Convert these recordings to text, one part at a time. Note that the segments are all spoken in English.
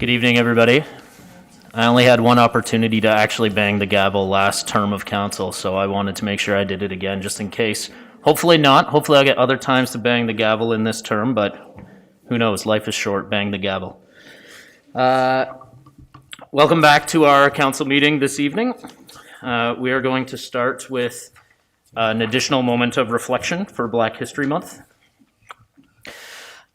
Good evening, everybody. I only had one opportunity to actually bang the gavel last term of council, so I wanted to make sure I did it again just in case. Hopefully not. Hopefully I'll get other times to bang the gavel in this term, but who knows? Life is short. Bang the gavel. Welcome back to our council meeting this evening. We are going to start with an additional moment of reflection for Black History Month.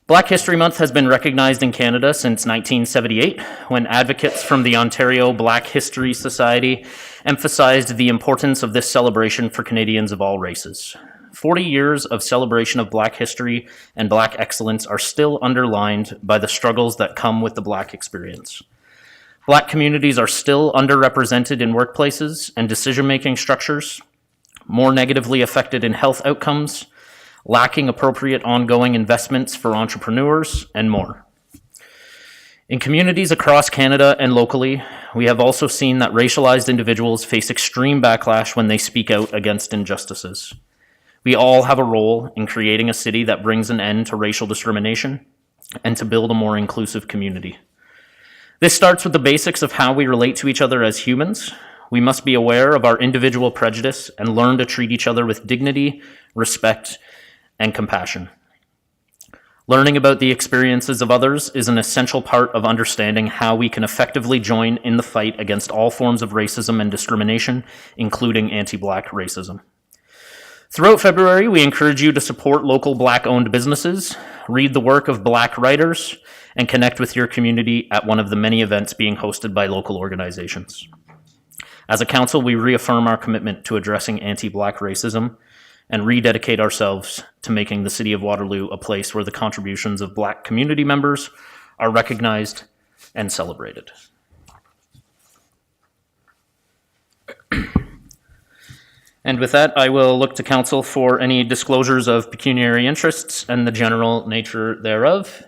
Black History Month has been recognized in Canada since 1978, when advocates from the Ontario Black History Society emphasized the importance of this celebration for Canadians of all races. 40 years of celebration of Black history and Black excellence are still underlined by the struggles that come with the Black experience. Black communities are still underrepresented in workplaces and decision-making structures, more negatively affected in health outcomes, lacking appropriate ongoing investments for entrepreneurs, and more. In communities across Canada and locally, we have also seen that racialized individuals face extreme backlash when they speak out against injustices. We all have a role in creating a city that brings an end to racial discrimination and to build a more inclusive community. This starts with the basics of how we relate to each other as humans. We must be aware of our individual prejudice and learn to treat each other with dignity, respect, and compassion. Learning about the experiences of others is an essential part of understanding how we can effectively join in the fight against all forms of racism and discrimination, including anti-Black racism. Throughout February, we encourage you to support local Black-owned businesses, read the work of Black writers, and connect with your community at one of the many events being hosted by local organizations. As a council, we reaffirm our commitment to addressing anti-Black racism and rededicate ourselves to making the City of Waterloo a place where the contributions of Black community members are recognized and celebrated. And with that, I will look to council for any disclosures of pecuniary interests and the general nature thereof.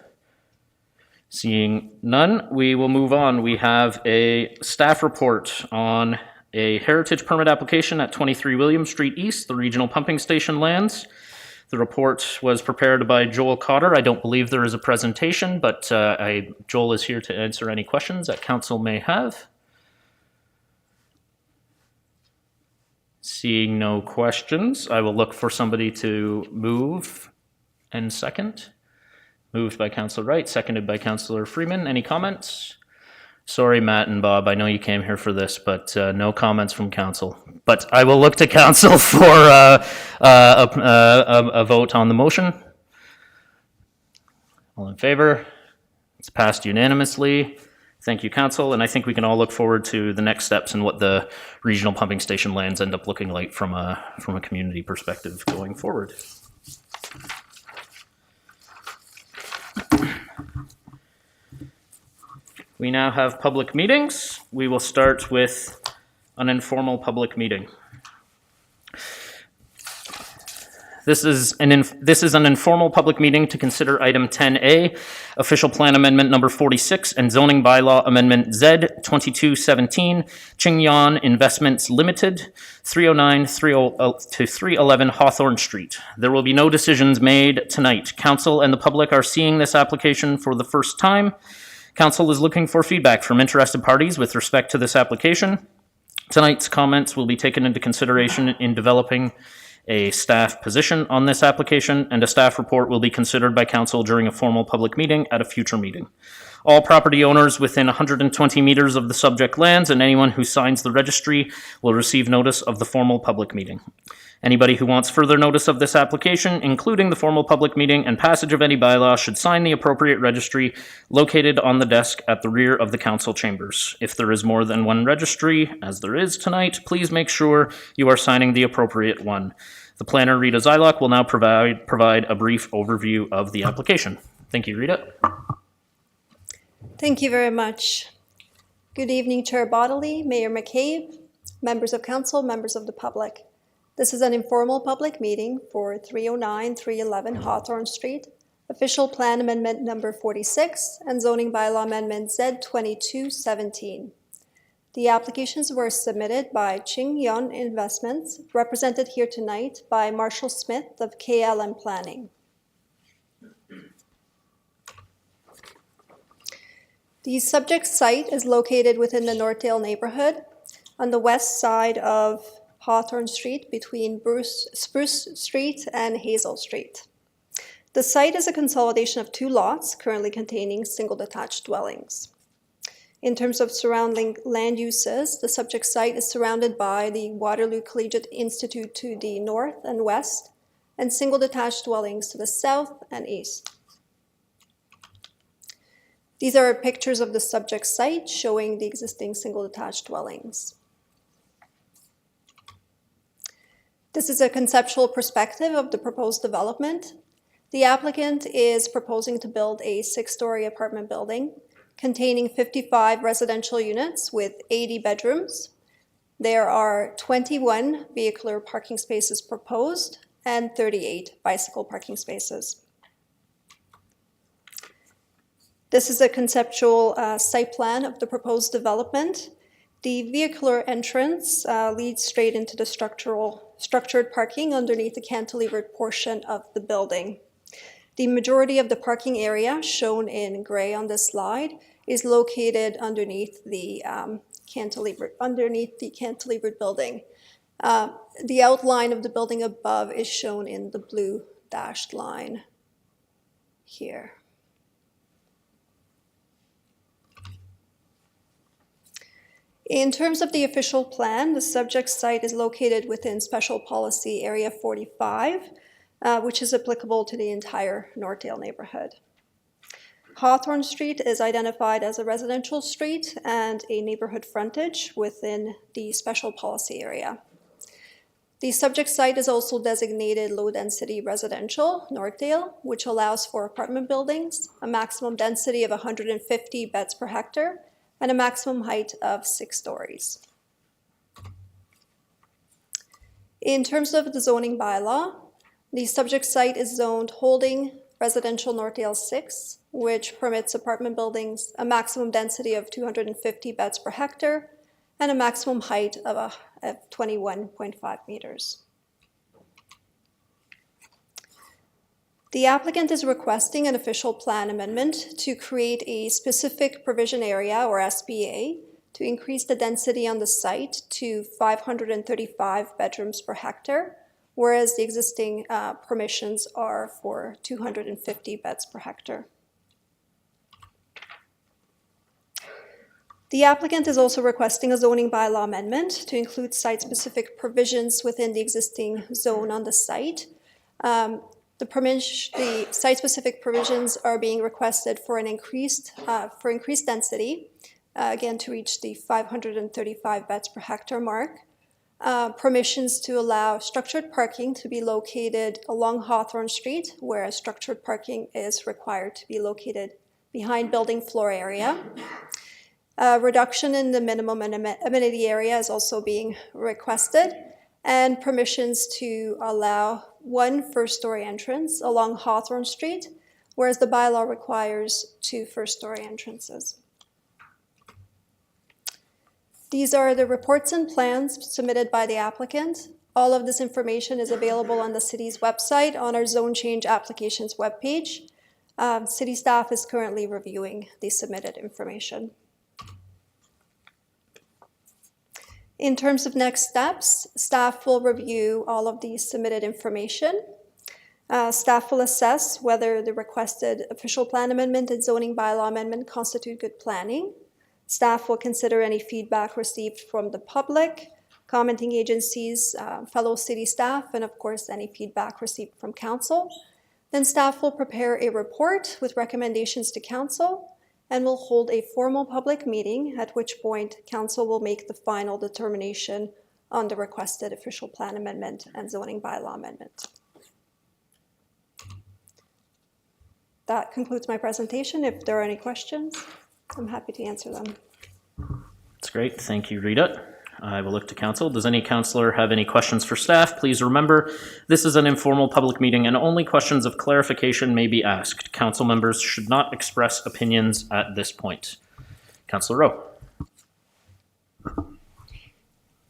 Seeing none, we will move on. We have a staff report on a heritage permit application at 23 William Street East, the regional pumping station lands. The report was prepared by Joel Cotter. I don't believe there is a presentation, but Joel is here to answer any questions that council may have. Seeing no questions, I will look for somebody to move and second. Moved by Councillor Wright, seconded by Councillor Freeman. Any comments? Sorry, Matt and Bob, I know you came here for this, but no comments from council. But I will look to council for a vote on the motion. All in favor? It's passed unanimously. Thank you, council, and I think we can all look forward to the next steps and what the regional pumping station lands end up looking like from a community perspective going forward. We now have public meetings. We will start with an informal public meeting. This is an informal public meeting to consider item 10A, official plan amendment number 46 and zoning bylaw amendment Z 2217, Qingyan Investments Limited, 309 to 311 Hawthorne Street. There will be no decisions made tonight. Council and the public are seeing this application for the first time. Council is looking for feedback from interested parties with respect to this application. Tonight's comments will be taken into consideration in developing a staff position on this application, and a staff report will be considered by council during a formal public meeting at a future meeting. All property owners within 120 meters of the subject lands and anyone who signs the registry will receive notice of the formal public meeting. Anybody who wants further notice of this application, including the formal public meeting and passage of any bylaw, should sign the appropriate registry located on the desk at the rear of the council chambers. If there is more than one registry, as there is tonight, please make sure you are signing the appropriate one. The planner, Rita Zylock, will now provide a brief overview of the application. Thank you, Rita. Thank you very much. Good evening, Chair Bodley, Mayor McCabe, members of council, members of the public. This is an informal public meeting for 309-311 Hawthorne Street, official plan amendment number 46, and zoning bylaw amendment Z 2217. The applications were submitted by Qingyan Investments, represented here tonight by Marshall Smith of KLM Planning. The subject site is located within the Northdale neighborhood on the west side of Hawthorne Street between Spruce Street and Hazel Street. The site is a consolidation of 2 lots currently containing single detached dwellings. In terms of surrounding land uses, the subject site is surrounded by the Waterloo Collegiate Institute to the north and west, and single detached dwellings to the south and east. These are pictures of the subject site showing the existing single detached dwellings. This is a conceptual perspective of the proposed development. The applicant is proposing to build a 6-story apartment building containing 55 residential units with 80 bedrooms. There are 21 vehicular parking spaces proposed and 38 bicycle parking spaces. This is a conceptual site plan of the proposed development. The vehicular entrance leads straight into the structured parking underneath the cantilevered portion of the building. The majority of the parking area, shown in gray on this slide, is located underneath the cantilevered building. The outline of the building above is shown in the blue dashed line here. In terms of the official plan, the subject site is located within Special Policy Area 45, which is applicable to the entire Northdale neighborhood. Hawthorne Street is identified as a residential street and a neighborhood frontage within the Special Policy Area. The subject site is also designated low-density residential, Northdale, which allows for apartment buildings, a maximum density of 150 beds per hectare, and a maximum height of 6 stories. In terms of the zoning bylaw, the subject site is zoned holding residential Northdale 6, which permits apartment buildings a maximum density of 250 beds per hectare and a maximum height of 21.5 meters. The applicant is requesting an official plan amendment to create a specific provision area, or SPA, to increase the density on the site to 535 bedrooms per hectare, whereas the existing permissions are for 250 beds per hectare. The applicant is also requesting a zoning bylaw amendment to include site-specific provisions within the existing zone on the site. The site-specific provisions are being requested for increased density, again to reach the 535 beds per hectare mark. Permissions to allow structured parking to be located along Hawthorne Street, whereas structured parking is required to be located behind building floor area. Reduction in the minimum amenity area is also being requested, and permissions to allow 1 first-story entrance along Hawthorne Street, whereas the bylaw requires 2 first-story entrances. These are the reports and plans submitted by the applicant. All of this information is available on the city's website on our zone change applications webpage. City staff is currently reviewing the submitted information. In terms of next steps, staff will review all of the submitted information. Staff will assess whether the requested official plan amendment and zoning bylaw amendment constitute good planning. Staff will consider any feedback received from the public, commenting agencies, fellow city staff, and of course any feedback received from council. Then staff will prepare a report with recommendations to council and will hold a formal public meeting, at which point council will make the final determination on the requested official plan amendment and zoning bylaw amendment. That concludes my presentation. If there are any questions, I'm happy to answer them. That's great. Thank you, Rita. I will look to council. Does any councillor have any questions for staff? Please remember, this is an informal public meeting and only questions of clarification may be asked. Council members should not express opinions at this point. Councillor Rowe.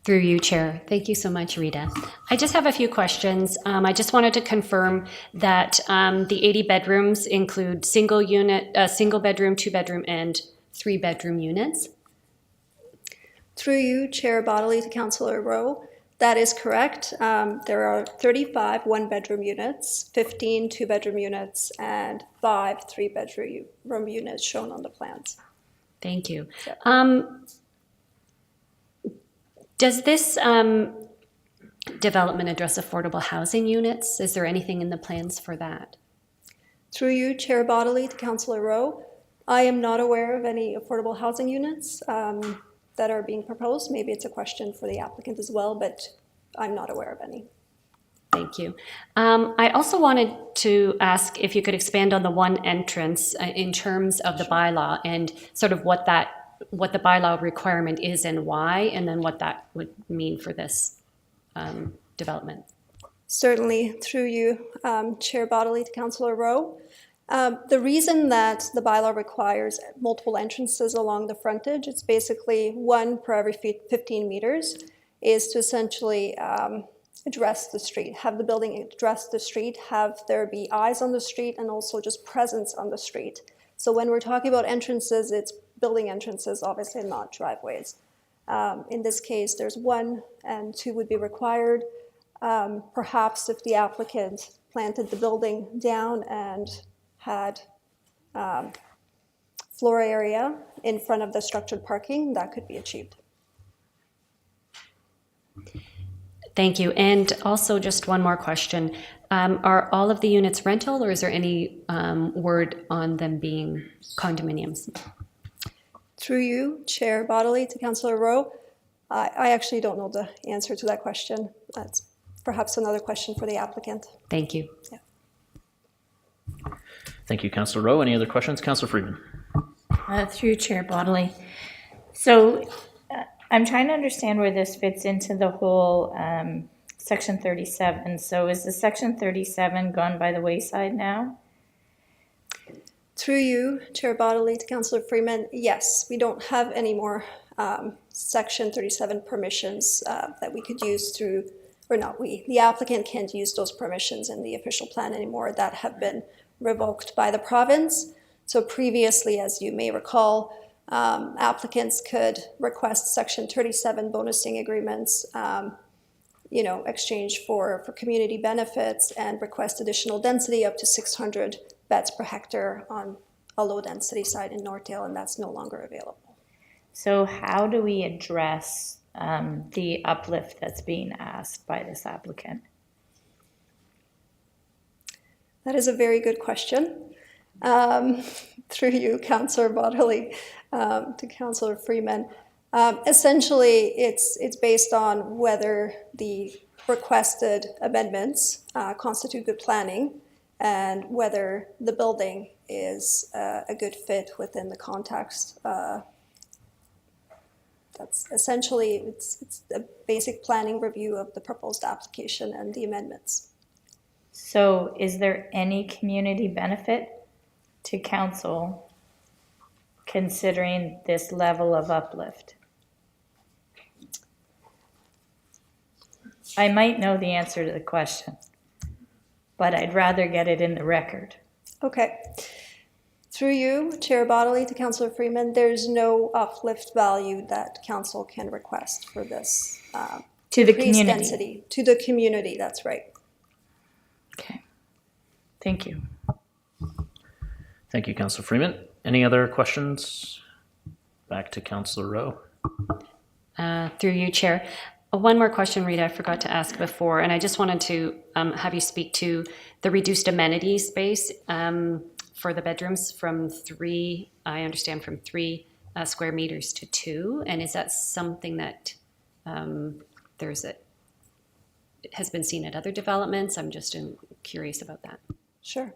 Through you, Chair. Thank you so much, Rita. I just have a few questions. I just wanted to confirm that the 80 bedrooms include single bedroom, 2 bedroom, and 3-bedroom units. Through you, Chair Bodley to Councillor Rowe. That is correct. There are 35 one-bedroom units, 15 two-bedroom units, and 5 three-bedroom units shown on the plans. Thank you. Yeah. Does this development address affordable housing units? Is there anything in the plans for that? Through you, Chair Bodley to Councillor Rowe. I am not aware of any affordable housing units that are being proposed. Maybe it's a question for the applicant as well, but I'm not aware of any. Thank you. I also wanted to ask if you could expand on the one entrance in terms of the bylaw and sort of what the bylaw requirement is and why, and then what that would mean for this development. Certainly, through you, Chair Bodley to Councillor Rowe. The reason that the bylaw requires multiple entrances along the frontage, it's basically one per every 15 meters, is to essentially address the street, have the building address the street, have there be eyes on the street, and also just presence on the street. So when we're talking about entrances, it's building entrances, obviously not driveways. In this case, there's 1 and 2 would be required. Perhaps if the applicant planted the building down and had floor area in front of the structured parking, that could be achieved. Thank you. And also just one more question. Are all of the units rental, or is there any word on them being condominiums? Through you, Chair Bodley to Councillor Rowe. I actually don't know the answer to that question. That's perhaps another question for the applicant. Thank you. Yeah. Thank you, Councillor Rowe. Any other questions? Councillor Freeman. Through Chair Bodley. So I'm trying to understand where this fits into the whole Section 37. So is the Section 37 gone by the wayside now? Through you, Chair Bodley to Councillor Freeman, yes, we don't have any more Section 37 permissions that we could use through, or not we, the applicant can't use those permissions in the official plan anymore that have been revoked by the province. So previously, as you may recall, applicants could request Section 37 bonusing agreements, exchange for community benefits and request additional density up to 600 beds per hectare on a low density site in Northdale, and that's no longer available. So how do we address the uplift that's being asked by this applicant? That is a very good question. Through you, Councillor Bodley, to Councillor Freeman. Essentially, it's based on whether the requested amendments constitute good planning and whether the building is a good fit within the context. That's essentially, it's a basic planning review of the proposed application and the amendments. So is there any community benefit to council considering this level of uplift? I might know the answer to the question, but I'd rather get it in the record. Okay. Through you, Chair Bodley to Councillor Freeman, there's no uplift value that council can request for this. To the increased community. density. To the community, that's right. Okay. Thank you. Thank you, Councillor Freeman. Any other questions? Back to Councillor Rowe. Through you, Chair. One more question, Rita, I forgot to ask before, and I just wanted to have you speak to the reduced amenity space for the bedrooms from 3, I understand, from 3 square meters to 2, and is that something that has been seen at other developments? I'm just curious about that. Sure.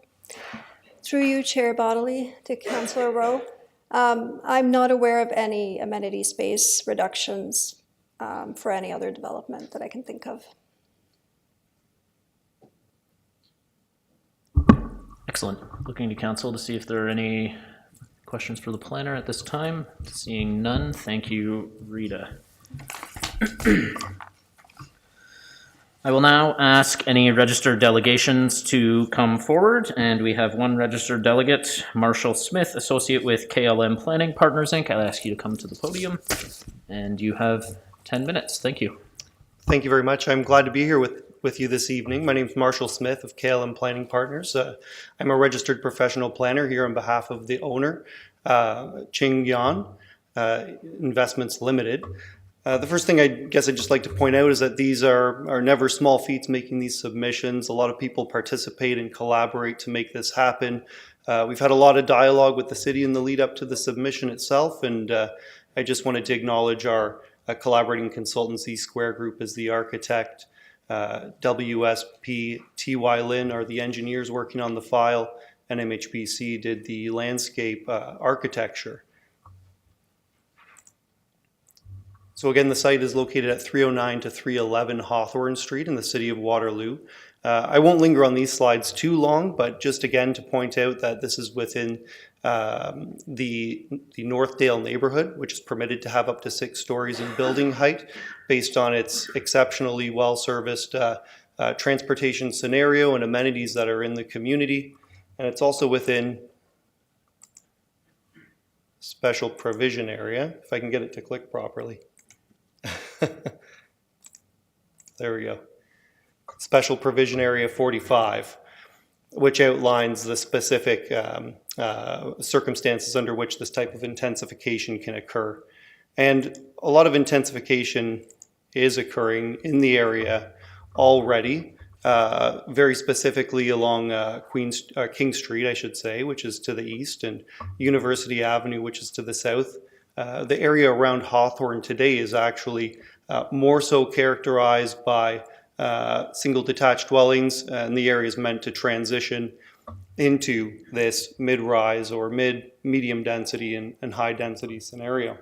Through you, Chair Bodley to Councillor Rowe. I'm not aware of any amenity space reductions for any other development that I can think of. Excellent. Looking to council to see if there are any questions for the planner at this time. Seeing none, thank you, Rita. I will now ask any registered delegations to come forward, and we have one registered delegate, Marshall Smith, associate with KLM Planning Partners, Inc. I'll ask you to come to the podium, and you have 10 minutes. Thank you. Thank you very much. I'm glad to be here with you this evening. My name is Marshall Smith of KLM Planning Partners. I'm a registered professional planner here on behalf of the owner, Ching Yan Investments Limited. The first thing I guess I'd just like to point out is that these are never small feats making these submissions. A lot of people participate and collaborate to make this happen. We've had a lot of dialogue with the city in the lead up to the submission itself, and I just wanted to acknowledge our collaborating consultancy, Square Group, as the architect. WSP, TY Lin are the engineers working on the file, and MHBC did the landscape architecture. So again, the site is located at 309 to 311 Hawthorne Street in the city of Waterloo. I won't linger on these slides too long, but just again to point out that this is within the Northdale neighborhood, which is permitted to have up to 6 stories in building height based on its exceptionally well-serviced transportation scenario and amenities that are in the community. And it's also within special provision area, if I can get it to click properly. There we go. Special Provision Area 45, which outlines the specific circumstances under which this type of intensification can occur. And a lot of intensification is occurring in the area already, very specifically along King Street, I should say, which is to the east, and University Avenue, which is to the south. The area around Hawthorne today is actually more so characterized by single detached dwellings, and the area is meant to transition into this mid-rise or medium density and high density scenario.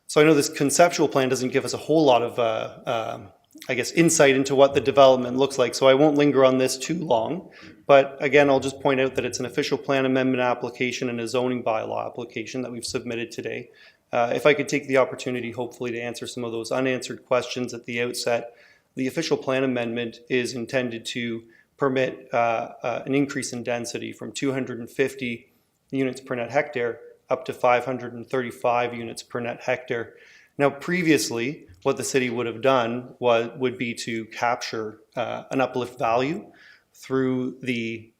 So I know this conceptual plan doesn't give us a whole lot of I guess, insight into what the development looks like, so I won't linger on this too long. But again, I'll just point out that it's an official plan amendment application and a zoning bylaw application that we've submitted today. If I could take the opportunity, hopefully, to answer some of those unanswered questions at the outset. The official plan amendment is intended to permit an increase in density from 250 units per net hectare up to 535 units per net hectare. Now, previously, what the city would have done would be to capture an uplift value through the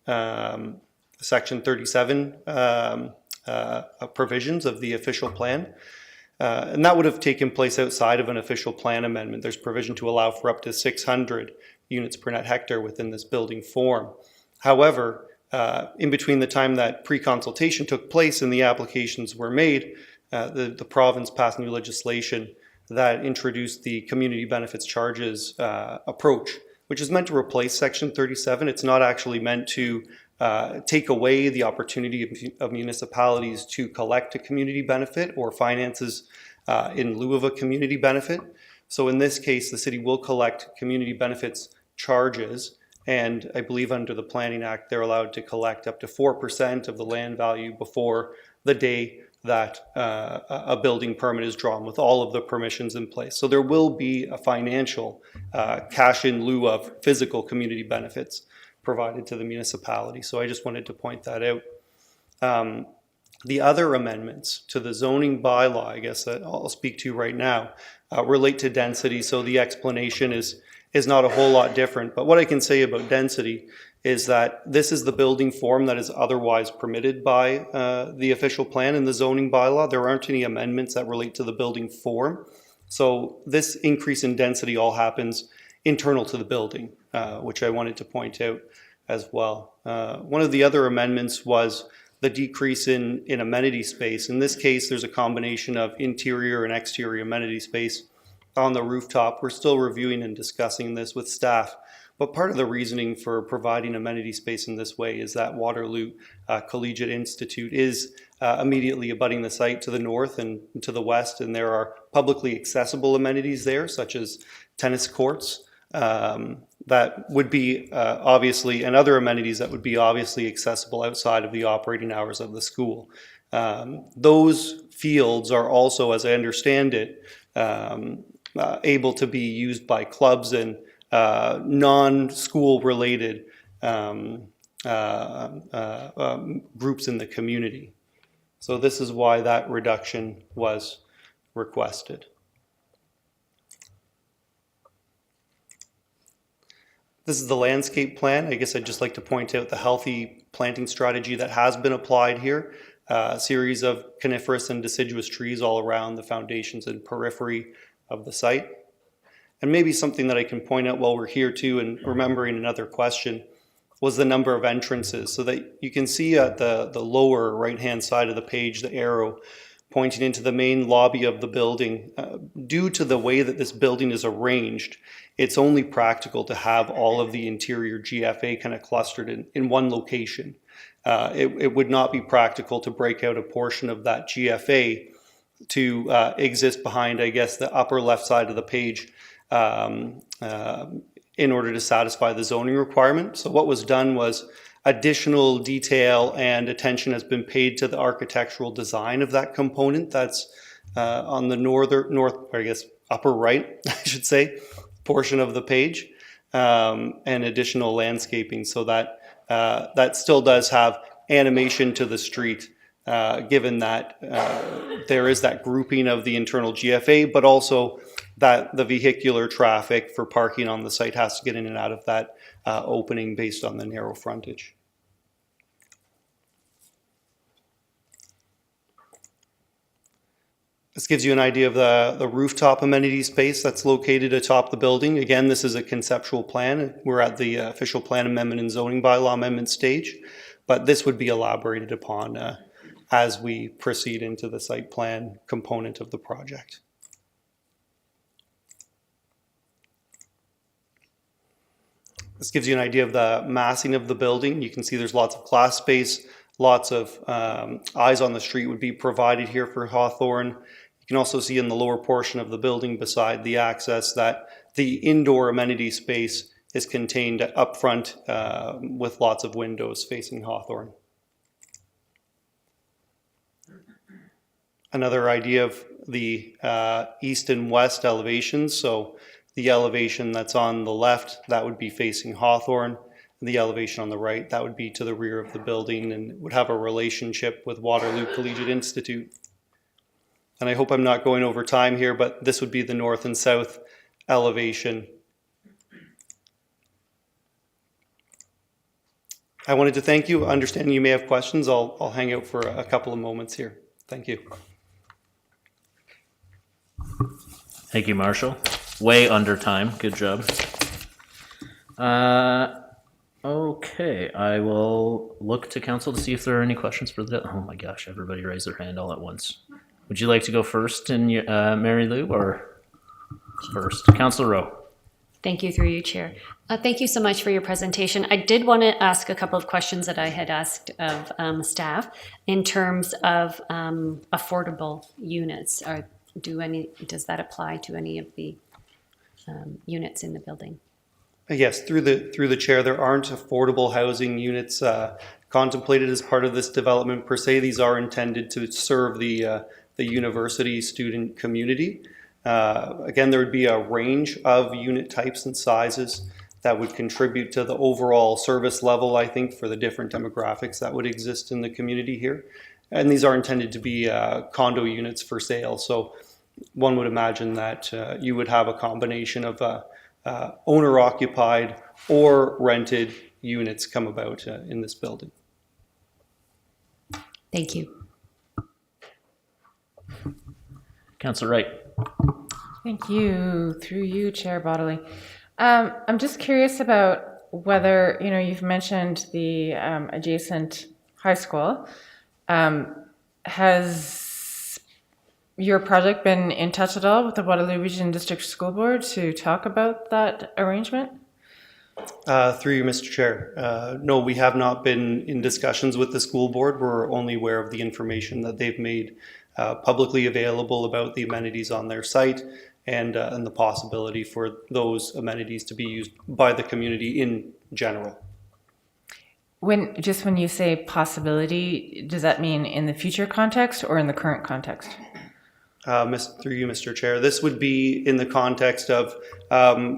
Section 37 provisions of the official plan. And that would have taken place outside of an official plan amendment. There's provision to allow for up to 600 units per net hectare within this building form. However, in between the time that pre-consultation took place and the applications were made, the province passed new legislation that introduced the community benefits charges approach, which is meant to replace Section 37. It's not actually meant to take away the opportunity of municipalities to collect a community benefit or finances in lieu of a community benefit. So in this case, the city will collect community benefits charges, and I believe under the Planning Act, they're allowed to collect up to 4% of the land value before the day that a building permit is drawn with all of the permissions in place. So there will be a financial cash in lieu of physical community benefits provided to the municipality. So I just wanted to point that out. The other amendments to the zoning bylaw, I guess that I'll speak to right now, relate to density. So the explanation is not a whole lot different. But what I can say about density is that this is the building form that is otherwise permitted by the official plan and the zoning bylaw. There aren't any amendments that relate to the building form. So this increase in density all happens internal to the building, which I wanted to point out as well. One of the other amendments was the decrease in amenity space. In this case, there's a combination of interior and exterior amenity space on the rooftop. We're still reviewing and discussing this with staff. But part of the reasoning for providing amenity space in this way is that Waterloo Collegiate Institute is immediately abutting the site to the north and to the west, and there are publicly accessible amenities there, such as tennis courts, that would be obviously, and other amenities that would be obviously accessible outside of the operating hours of the school. Those fields are also, as I understand it, able to be used by clubs and non-school related groups in the community. So this is why that reduction was requested. This is the landscape plan. I guess I'd just like to point out the healthy planting strategy that has been applied here. A series of coniferous and deciduous trees all around the foundations and periphery of the site. And maybe something that I can point out while we're here too, and remembering another question, was the number of entrances. So that you can see at the lower right-hand side of the page, the arrow pointing into the main lobby of the building. Due to the way that this building is arranged, it's only practical to have all of the interior GFA kind of clustered in one location. It would not be practical to break out a portion of that GFA to exist behind, I guess, the upper left side of the page in order to satisfy the zoning requirement. So what was done was additional detail and attention has been paid to the architectural design of that component that's on the upper right, I should say, portion of the page, and additional landscaping so that that still does have animation to the street, given that there is that grouping of the internal GFA, but also that the vehicular traffic for parking on the site has to get in and out of that opening based on the narrow frontage. This gives you an idea of the rooftop amenity space that's located atop the building. Again, this is a conceptual plan. We're at the official plan amendment and zoning bylaw amendment stage, but this would be elaborated upon as we proceed into the site plan component of the project. This gives you an idea of the massing of the building. You can see there's lots of class space, lots of eyes on the street would be provided here for Hawthorne. You can also see in the lower portion of the building beside the access that the indoor amenity space is contained up front with lots of windows facing Hawthorne. Another idea of the east and west elevations. So the elevation that's on the left, that would be facing Hawthorne. The elevation on the right, that would be to the rear of the building and would have a relationship with Waterloo Collegiate Institute. And I hope I'm not going over time here, but this would be the north and south elevation. I wanted to thank you. Understanding you may have questions, I'll hang out for a couple of moments here. Thank you. Thank you, Marshall. Way under time. Good job. Okay, I will look to council to see if there are any questions for the... Oh my gosh, everybody raised their hand all at once. Would you like to go first, Mary Lou, or first? Councillor Rowe. Thank you, through you, Chair. Thank you so much for your presentation. I did want to ask a couple of questions that I had asked of staff in terms of affordable units. Does that apply to any of the units in the building? Yes, through the chair, there aren't affordable housing units contemplated as part of this development per se. These are intended to serve the university student community. Again, there would be a range of unit types and sizes that would contribute to the overall service level, I think, for the different demographics that would exist in the community here. And these are intended to be condo units for sale. So one would imagine that you would have a combination of owner-occupied or rented units come about in this building. Thank you. Councillor Wright. Thank you. Through you, Chair Bodley. I'm just curious about whether, you've mentioned the adjacent high school. Has your project been in touch at all with the Waterloo Region District School Board to talk about that arrangement? Through you, Mr. Chair. No, we have not been in discussions with the school board. We're only aware of the information that they've made publicly available about the amenities on their site and the possibility for those amenities to be used by the community in general. When you say possibility, does that mean in the future context or in the current context? Through you, Mr. Chair, this would be in the context of,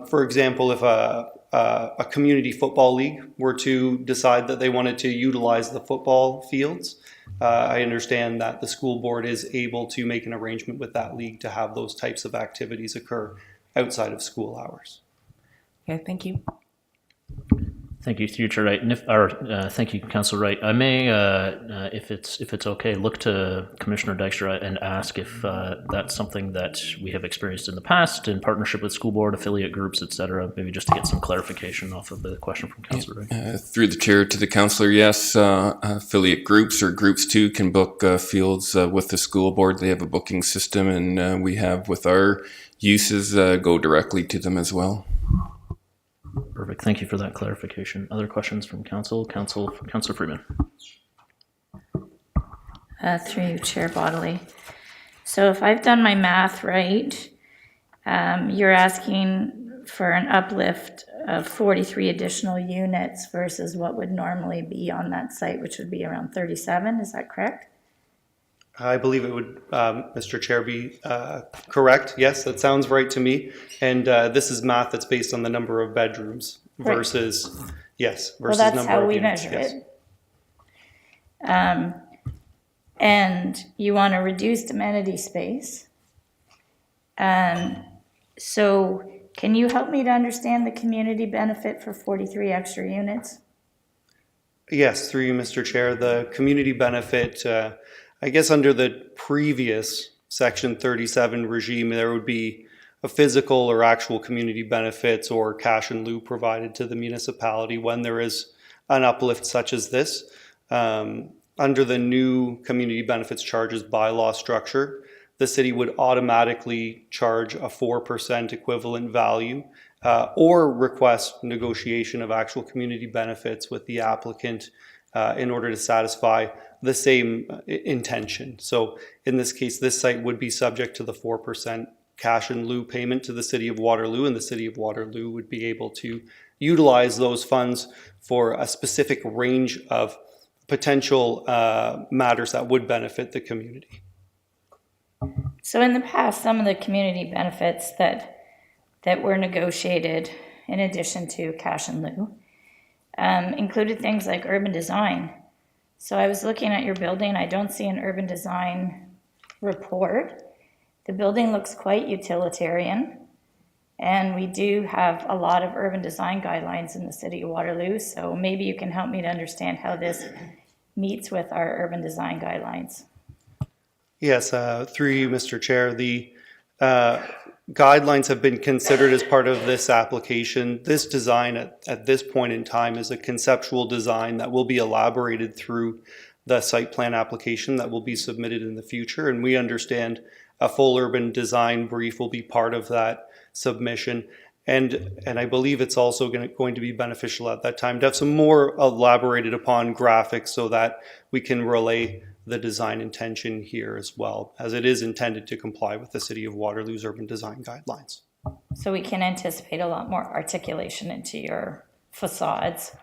for example, if a community football league were to decide that they wanted to utilize the football fields. I understand that the school board is able to make an arrangement with that league to have those types of activities occur outside of school hours. Okay, thank you. Thank you, through you, Chair Wright. Thank you, Councillor Wright. I may, if it's okay, look to Commissioner Dykstra and ask if that's something that we have experienced in the past in partnership with school board, affiliate groups, et cetera, maybe just to get some clarification off of the question from Councillor Wright. Through the chair to the councillor, yes, affiliate groups or groups too can book fields with the school board. They have a booking system, and we have with our uses go directly to them as well. Perfect. Thank you for that clarification. Other questions from council? Councillor Freeman. Through you, Chair Bodley. So if I've done my math right, you're asking for an uplift of 43 additional units versus what would normally be on that site, which would be around 37. Is that correct? I believe it would, Mr. Chair, be correct. Yes, that sounds right to me. And this is math that's based on the number of bedrooms Right. versus, versus Well, that's number how of we units. measure Yes. it. And you want a reduced amenity space. So can you help me to understand the community benefit for 43 extra units? Yes, through you, Mr. Chair. The community benefit, I guess under the previous Section 37 regime, there would be a physical or actual community benefits or cash in lieu provided to the municipality when there is an uplift such as this. Under the new community benefits charges bylaw structure, the city would automatically charge a 4% equivalent value or request negotiation of actual community benefits with the applicant in order to satisfy the same intention. So in this case, this site would be subject to the 4% cash in lieu payment to the city of Waterloo, and the city of Waterloo would be able to utilize those funds for a specific range of potential matters that would benefit the community. So in the past, some of the community benefits that were negotiated in addition to cash in lieu included things like urban design. So I was looking at your building. I don't see an urban design report. The building looks quite utilitarian, and we do have a lot of urban design guidelines in the city of Waterloo. So maybe you can help me to understand how this meets with our urban design guidelines. Yes, through you, Mr. Chair, the guidelines have been considered as part of this application. This design at this point in time is a conceptual design that will be elaborated through the site plan application that will be submitted in the future. And we understand a full urban design brief will be part of that submission. And I believe it's also going to be beneficial at that time to have some more elaborated upon graphics so that we can relay the design intention here as well, as it is intended to comply with the City of Waterloo's urban design guidelines. So we can anticipate a lot more articulation into your facades.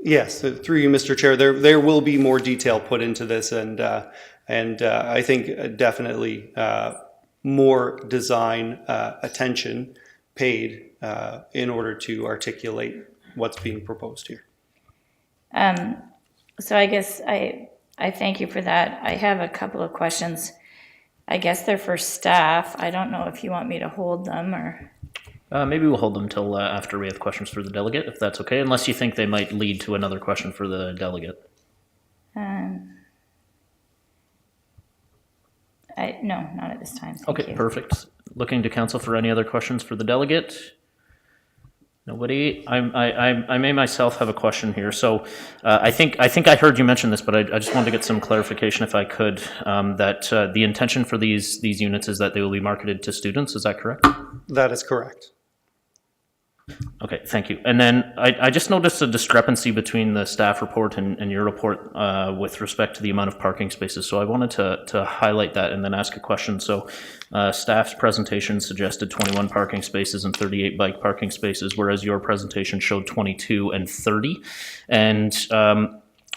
Yes, through you, Mr. Chair, there will be more detail put into this, and I think definitely more design attention paid in order to articulate what's being proposed here. So I guess I thank you for that. I have a couple of questions. I guess they're for staff. I don't know if you want me to hold them or... Maybe we'll hold them till after we have questions for the delegate, if that's okay, unless you think they might lead to another question for the delegate. No, not at this time. Thank Okay, you. perfect. Looking to council for any other questions for the delegate? Nobody? I may myself have a question here. So I think I heard you mention this, but I just wanted to get some clarification if I could, that the intention for these units is that they will be marketed to students. Is that correct? That is correct. Okay, thank you. And then I just noticed a discrepancy between the staff report and your report with respect to the amount of parking spaces. So I wanted to highlight that and then ask a question. So staff's presentation suggested 21 parking spaces and 38 bike parking spaces, whereas your presentation showed 22 and 30. And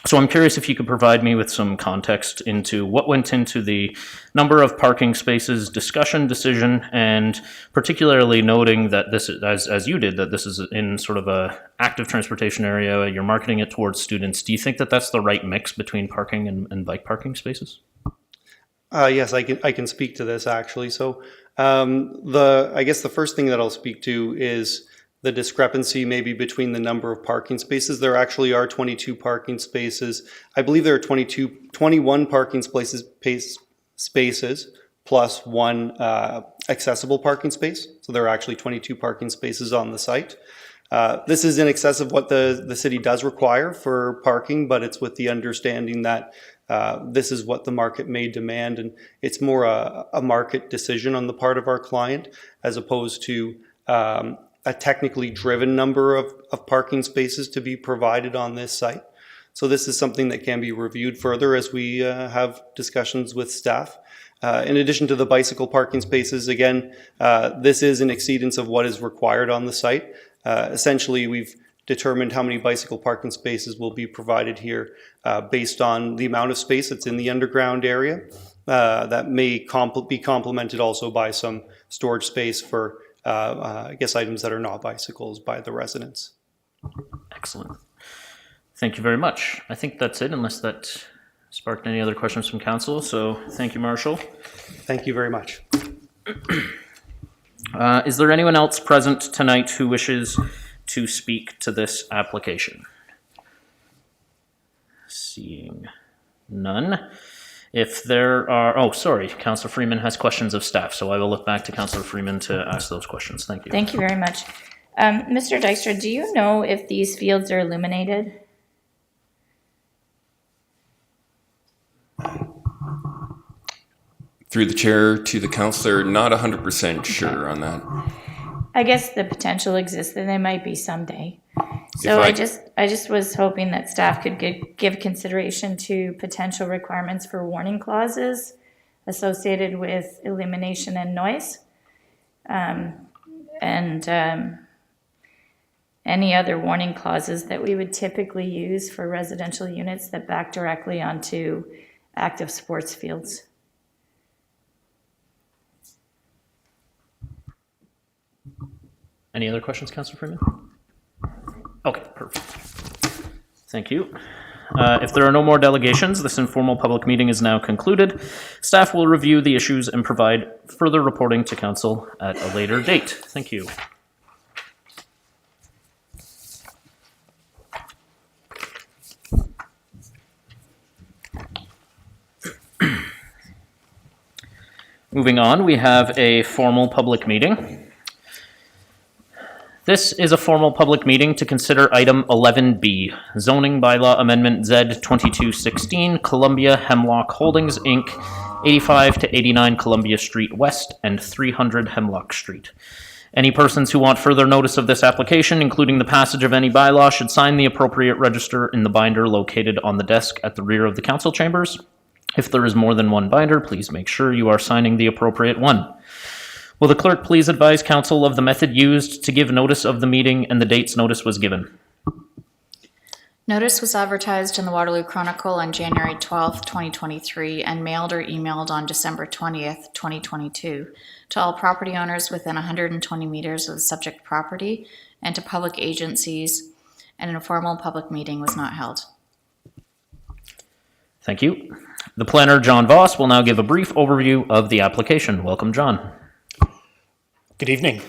So I'm curious if you could provide me with some context into what went into the number of parking spaces discussion decision, and particularly noting that this is, as you did, that this is in sort of a active transportation area, you're marketing it towards students. Do you think that that's the right mix between parking and bike parking spaces? Yes, I can speak to this actually. So I guess the first thing that I'll speak to is the discrepancy maybe between the number of parking spaces. There actually are 22 parking spaces. I believe there are 21 parking spaces plus one accessible parking space. So there are actually 22 parking spaces on the site. This is in excess of what the city does require for parking, but it's with the understanding that this is what the market may demand, and it's more a market decision on the part of our client as opposed to a technically driven number of parking spaces to be provided on this site. So this is something that can be reviewed further as we have discussions with staff. In addition to the bicycle parking spaces, again, this is an exceedance of what is required on the site. Essentially, we've determined how many bicycle parking spaces will be provided here based on the amount of space that's in the underground area. That may be complemented also by some storage space for, I guess, items that are not bicycles by the residents. Excellent. Thank you very much. I think that's it, unless that sparked any other questions from council. So thank you, Marshall. Thank you very much. Is there anyone else present tonight who wishes to speak to this application? Seeing none. If there are, oh, sorry, Councillor Freeman has questions of staff, so I will look back to Councillor Freeman to ask those questions. Thank you. Thank you very much. Mr. Dykstra, do you know if these fields are illuminated? Through the chair to the councillor, not 100% sure on that. I guess the potential exists that they might be someday. So I just was hoping that staff could give consideration to potential requirements for warning clauses associated with illumination and noise. And any other warning clauses that we would typically use for residential units that back directly onto active sports fields. Any other questions, Councillor Freeman? Okay, perfect. Thank you. If there are no more delegations, this informal public meeting is now concluded. Staff will review the issues and provide further reporting to council at a later date. Thank you. Moving on, we have a formal public meeting. This is a formal public meeting to consider item 11B, zoning bylaw amendment Z 2216, Columbia Hemlock Holdings, Inc., 85 to 89 Columbia Street West and 300 Hemlock Street. Any persons who want further notice of this application, including the passage of any bylaw, should sign the appropriate register in the binder located on the desk at the rear of the council chambers. If there is more than one binder, please make sure you are signing the appropriate one. Will the clerk please advise council of the method used to give notice of the meeting and the dates notice was given? Notice was advertised in the Waterloo Chronicle on January 12th, 2023, and mailed or emailed on December 20th, 2022, to all property owners within 120 meters of the subject property and to public agencies, and an informal public meeting was not held. Thank you. The planner, John Voss, will now give a brief overview of the application. Welcome, John. Good evening.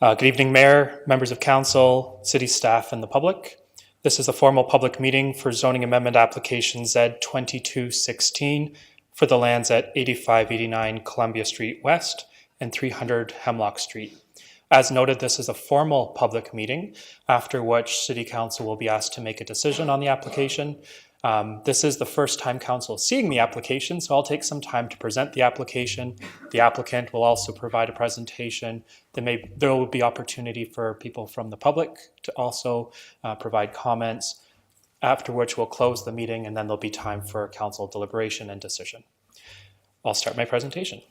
Good evening, Mayor, members of council, city staff, and the public. This is a formal public meeting for zoning amendment application Z 2216 for the lands at 8589 Columbia Street West and 300 Hemlock Street. As noted, this is a formal public meeting, after which City Council will be asked to make a decision on the application. This is the first time council is seeing the application, so I'll take some time to present the application. The applicant will also provide a presentation. There will be opportunity for people from the public to also provide comments, after which we'll close the meeting, and then there'll be time for council deliberation and decision. I'll start my presentation.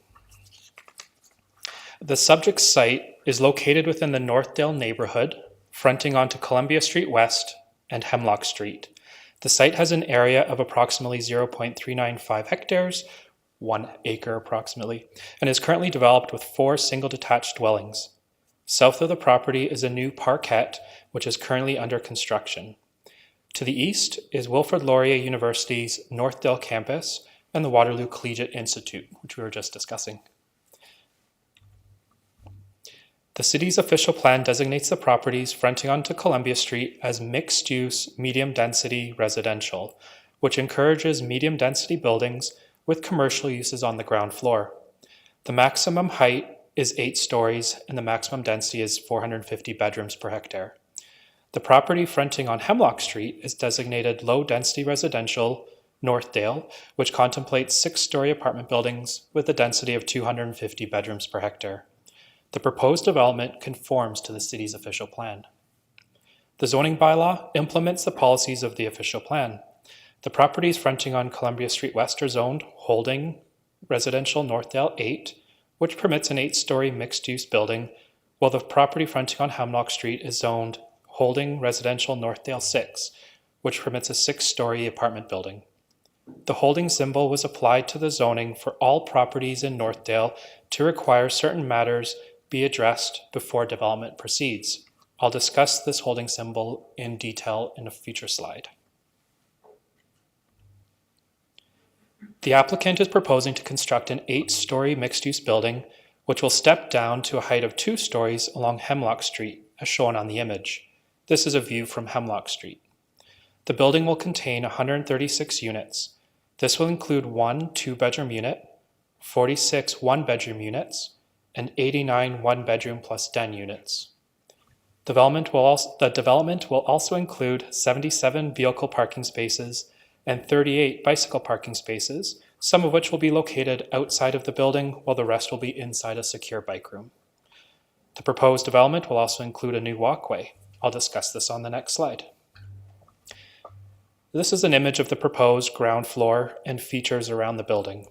The subject site is located within the Northdale neighborhood, fronting onto Columbia Street West and Hemlock Street. The site has an area of approximately 0.395 hectares, 1 acre approximately, and is currently developed with 4 single detached dwellings. South of the property is a new parkette, which is currently under construction. To the east is Wilfrid Laurier University's Northdale campus and the Waterloo Collegiate Institute, which we were just discussing. The city's official plan designates the properties fronting onto Columbia Street as mixed-use, medium-density residential, which encourages medium-density buildings with commercial uses on the ground floor. The maximum height is 8 stories, and the maximum density is 450 bedrooms per hectare. The property fronting on Hemlock Street is designated low-density residential Northdale, which contemplates 6-story apartment buildings with a density of 250 bedrooms per hectare. The proposed development conforms to the city's official plan. The zoning bylaw implements the policies of the official plan. The properties fronting on Columbia Street West are zoned holding residential Northdale 8, which permits an 8-story mixed-use building, while the property fronting on Hemlock Street is zoned holding residential Northdale 6, which permits a 6-story apartment building. The holding symbol was applied to the zoning for all properties in Northdale to require certain matters be addressed before development proceeds. I'll discuss this holding symbol in detail in a future slide. The applicant is proposing to construct an 8-story mixed-use building, which will step down to a height of 2 stories along Hemlock Street, as shown on the image. This is a view from Hemlock Street. The building will contain 136 units. This will include 1 2-bedroom unit, 46 1-bedroom units, and 89 1-bedroom plus den units. The development will also include 77 vehicle parking spaces and 38 bicycle parking spaces, some of which will be located outside of the building, while the rest will be inside a secure bike room. The proposed development will also include a new walkway. I'll discuss this on the next slide. This is an image of the proposed ground floor and features around the building.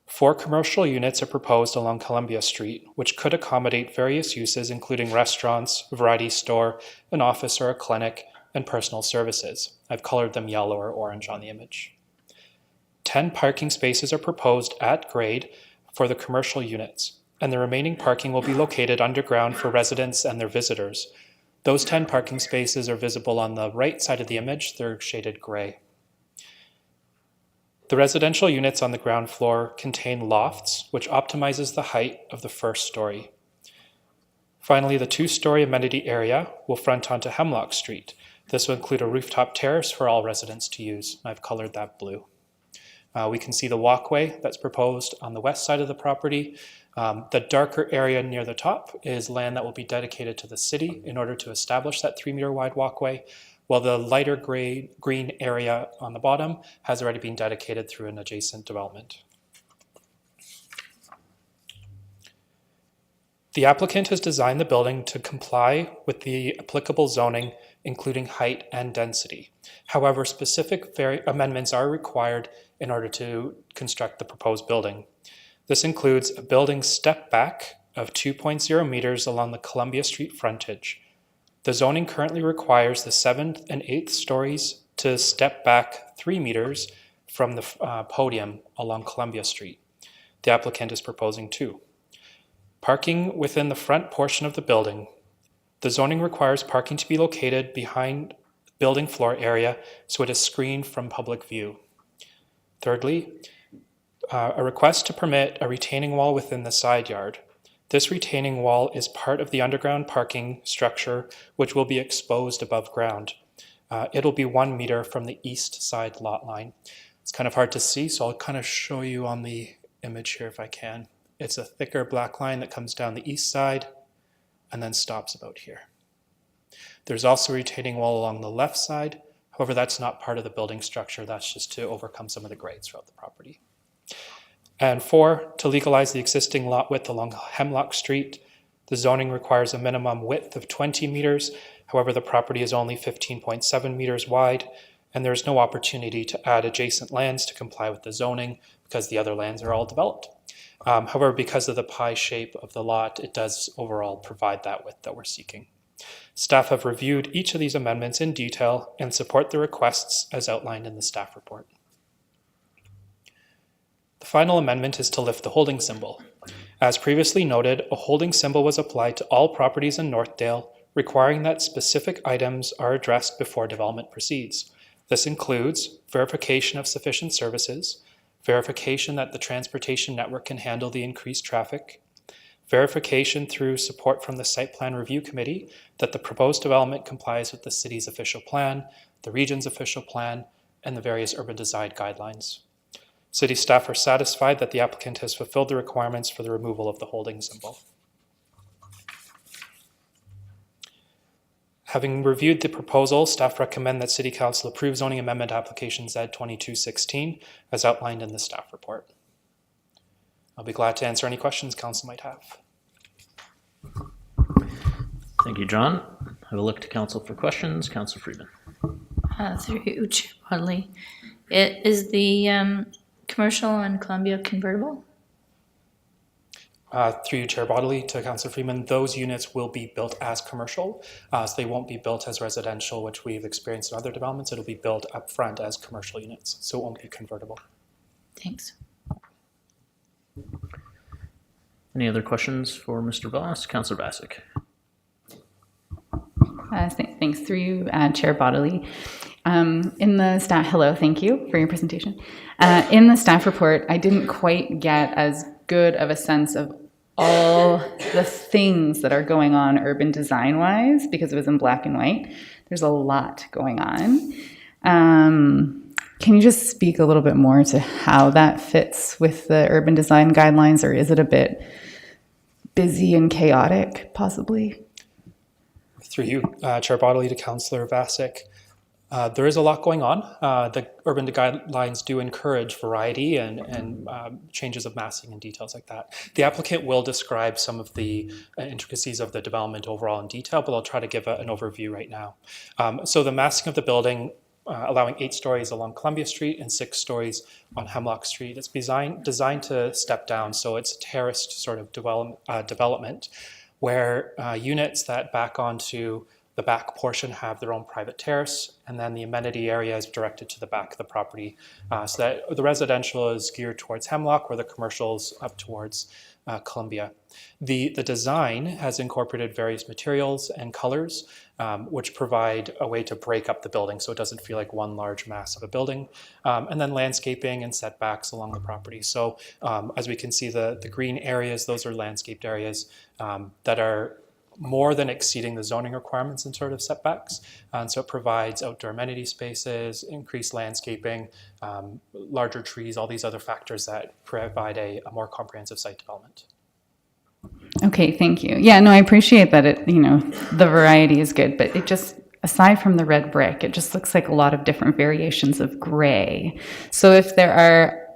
4 commercial units are proposed along Columbia Street, which could accommodate various uses, including restaurants, a variety store, an office or a clinic, and personal services. I've colored them yellow or orange on the image. 10 parking spaces are proposed at grade for the commercial units, and the remaining parking will be located underground for residents and their visitors. Those 10 parking spaces are visible on the right side of the image. They're shaded gray. The residential units on the ground floor contain lofts, which optimizes the height of the first story. Finally, the 2-story amenity area will front onto Hemlock Street. This will include a rooftop terrace for all residents to use. I've colored that blue. We can see the walkway that's proposed on the west side of the property. The darker area near the top is land that will be dedicated to the city in order to establish that 3-meter wide walkway, while the lighter green area on the bottom has already been dedicated through an adjacent development. The applicant has designed the building to comply with the applicable zoning, including height and density. However, specific amendments are required in order to construct the proposed building. This includes a building step back of 2.0 meters along the Columbia Street frontage. The zoning currently requires the 7th and 8th stories to step back 3 meters from the podium along Columbia Street. The applicant is proposing 2. Parking within the front portion of the building. The zoning requires parking to be located behind building floor area so it is screened from public view. Thirdly, a request to permit a retaining wall within the side yard. This retaining wall is part of the underground parking structure, which will be exposed above ground. It'll be 1 meter from the east side lot line. It's kind of hard to see, so I'll kind of show you on the image here if I can. It's a thicker black line that comes down the east side and then stops about here. There's also a retaining wall along the left side. However, that's not part of the building structure. That's just to overcome some of the grades throughout the property. And 4, to legalize the existing lot width along Hemlock Street. The zoning requires a minimum width of 20 meters. However, the property is only 15.7 meters wide, and there is no opportunity to add adjacent lands to comply with the zoning because the other lands are all developed. However, because of the pie shape of the lot, it does overall provide that width that we're seeking. Staff have reviewed each of these amendments in detail and support the requests as outlined in the staff report. The final amendment is to lift the holding symbol. As previously noted, a holding symbol was applied to all properties in Northdale, requiring that specific items are addressed before development proceeds. This includes verification of sufficient services, verification that the transportation network can handle the increased traffic, verification through support from the Site Plan Review Committee that the proposed development complies with the city's official plan, the region's official plan, and the various urban design guidelines. City staff are satisfied that the applicant has fulfilled the requirements for the removal of the holding symbol. Having reviewed the proposal, staff recommend that City Council approve zoning amendment application Z 2216 as outlined in the staff report. I'll be glad to answer any questions Council might have. Thank you, John. I will look to Council for questions. Council Freeman. Through you, Chair Bodley. Is the commercial on Columbia convertible? Through you, Chair Bodley, to Councillor Freeman, those units will be built as commercial, so they won't be built as residential, which we've experienced in other developments. It'll be built up front as commercial units, so it won't be convertible. Thanks. Any other questions for Mr. Voss? Councillor Bassick. Thanks through you, Chair Bodley. In the staff, hello, thank you for your presentation. In the staff report, I didn't quite get as good of a sense of all the things that are going on urban design-wise because it was in black and white. There's a lot going on. Can you just speak a little bit more to how that fits with the urban design guidelines, or is it a bit busy and chaotic, possibly? Through you, Chair Bodley, to Councillor Bassick. There is a lot going on. The urban guidelines do encourage variety and changes of massing and details like that. The applicant will describe some of the intricacies of the development overall in detail, but I'll try to give an overview right now. So the massing of the building, allowing 8 stories along Columbia Street and 6 stories on Hemlock Street. It's designed to step down, so it's a terraced sort of development where units that back onto the back portion have their own private terrace, and then the amenity area is directed to the back of the property. So that the residential is geared towards Hemlock, where the commercial's up towards Columbia. The design has incorporated various materials and colors, which provide a way to break up the building so it doesn't feel like one large mass of a building. And then landscaping and setbacks along the property. So as we can see, the green areas, those are landscaped areas that are more than exceeding the zoning requirements in sort of setbacks. And so it provides outdoor amenity spaces, increased landscaping, larger trees, all these other factors that provide a more comprehensive site development. Okay, thank you. Yeah, no, I appreciate that the variety is good, but it just, aside from the red brick, it just looks like a lot of different variations of gray. So if there are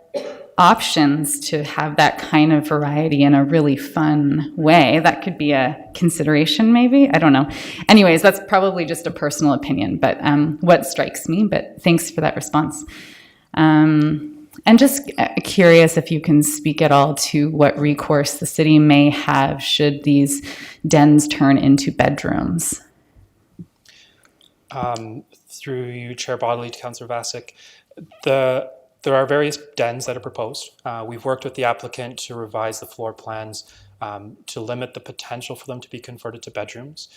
options to have that kind of variety in a really fun way, that could be a consideration maybe. I don't know. Anyways, that's probably just a personal opinion, but what strikes me, but thanks for that response. And just curious if you can speak at all to what recourse the city may have should these dens turn into bedrooms. Through you, Chair Bodley, to Councillor Bassick, there are various dens that are proposed. We've worked with the applicant to revise the floor plans to limit the potential for them to be converted to bedrooms.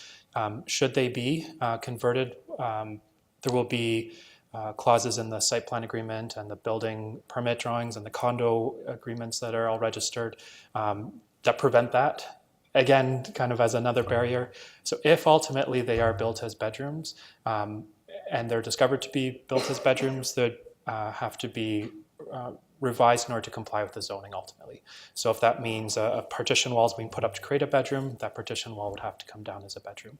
Should they be converted, there will be clauses in the site plan agreement and the building permit drawings and the condo agreements that are all registered that prevent that. Again, kind of as another barrier. So if ultimately they are built as bedrooms and they're discovered to be built as bedrooms, they'd have to be revised in order to comply with the zoning ultimately. So if that means a partition wall is being put up to create a bedroom, that partition wall would have to come down as a bedroom.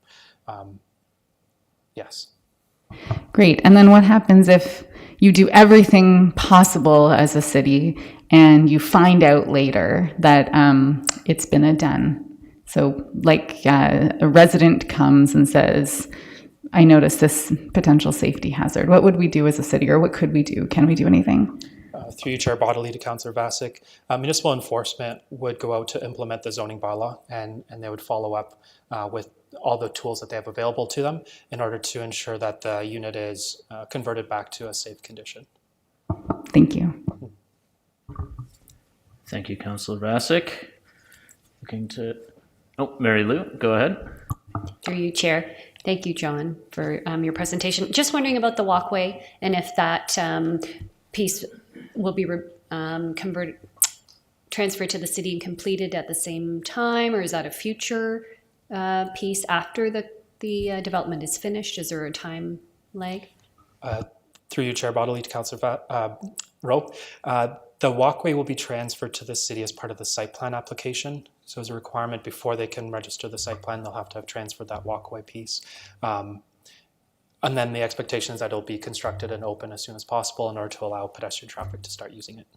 Yes. Great. And then what happens if you do everything possible as a city and you find out later that it's been a den? So like a resident comes and says, I noticed this potential safety hazard. What would we do as a city, or what could we do? Can we do anything? Through you, Chair Bodley, to Councillor Bassick, municipal enforcement would go out to implement the zoning bylaw, and they would follow up with all the tools that they have available to them in order to ensure that the unit is converted back to a safe condition. Thank you. Thank you, Councillor Vassic. Looking to, Mary Lou, go ahead. Through you, Chair. Thank you, John, for your presentation. Just wondering about the walkway and if that piece will be transferred to the city and completed at the same time, or is that a future piece after the development is finished? Is there a time lag? Through you, Chair Bodley, to Councillor Rowe. The walkway will be transferred to the city as part of the site plan application. So as a requirement, before they can register the site plan, they'll have to have transferred that walkway piece. And then the expectation is that it'll be constructed and open as soon as possible in order to allow pedestrian traffic to start using it.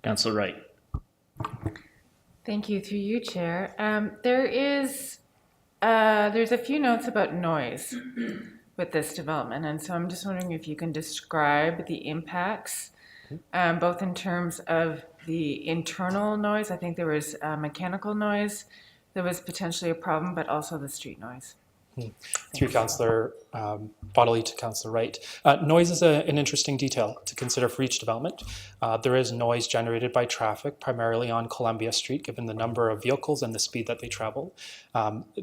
Councillor Wright. Thank you. Through you, Chair. There's a few notes about noise with this development, and so I'm just wondering if you can describe the impacts, both in terms of the internal noise. I think there was mechanical noise that was potentially a problem, but also the street noise. Through Councillor Bodley to Councillor Wright. Noise is an interesting detail to consider for each development. There is noise generated by traffic, primarily on Columbia Street, given the number of vehicles and the speed that they travel.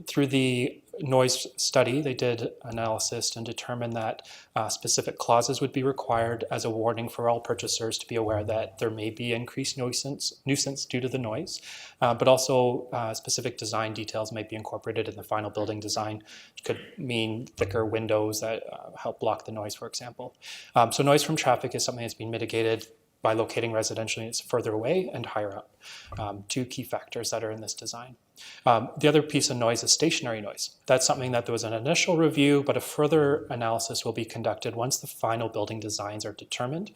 Through the noise study, they did analysis and determined that specific clauses would be required as a warning for all purchasers to be aware that there may be increased nuisance due to the noise, but also specific design details may be incorporated in the final building design, which could mean thicker windows that help block the noise, for example. So noise from traffic is something that's been mitigated by locating residential units further away and higher up. Two key factors that are in this design. The other piece of noise is stationary noise. That's something that there was an initial review, but a further analysis will be conducted once the final building designs are determined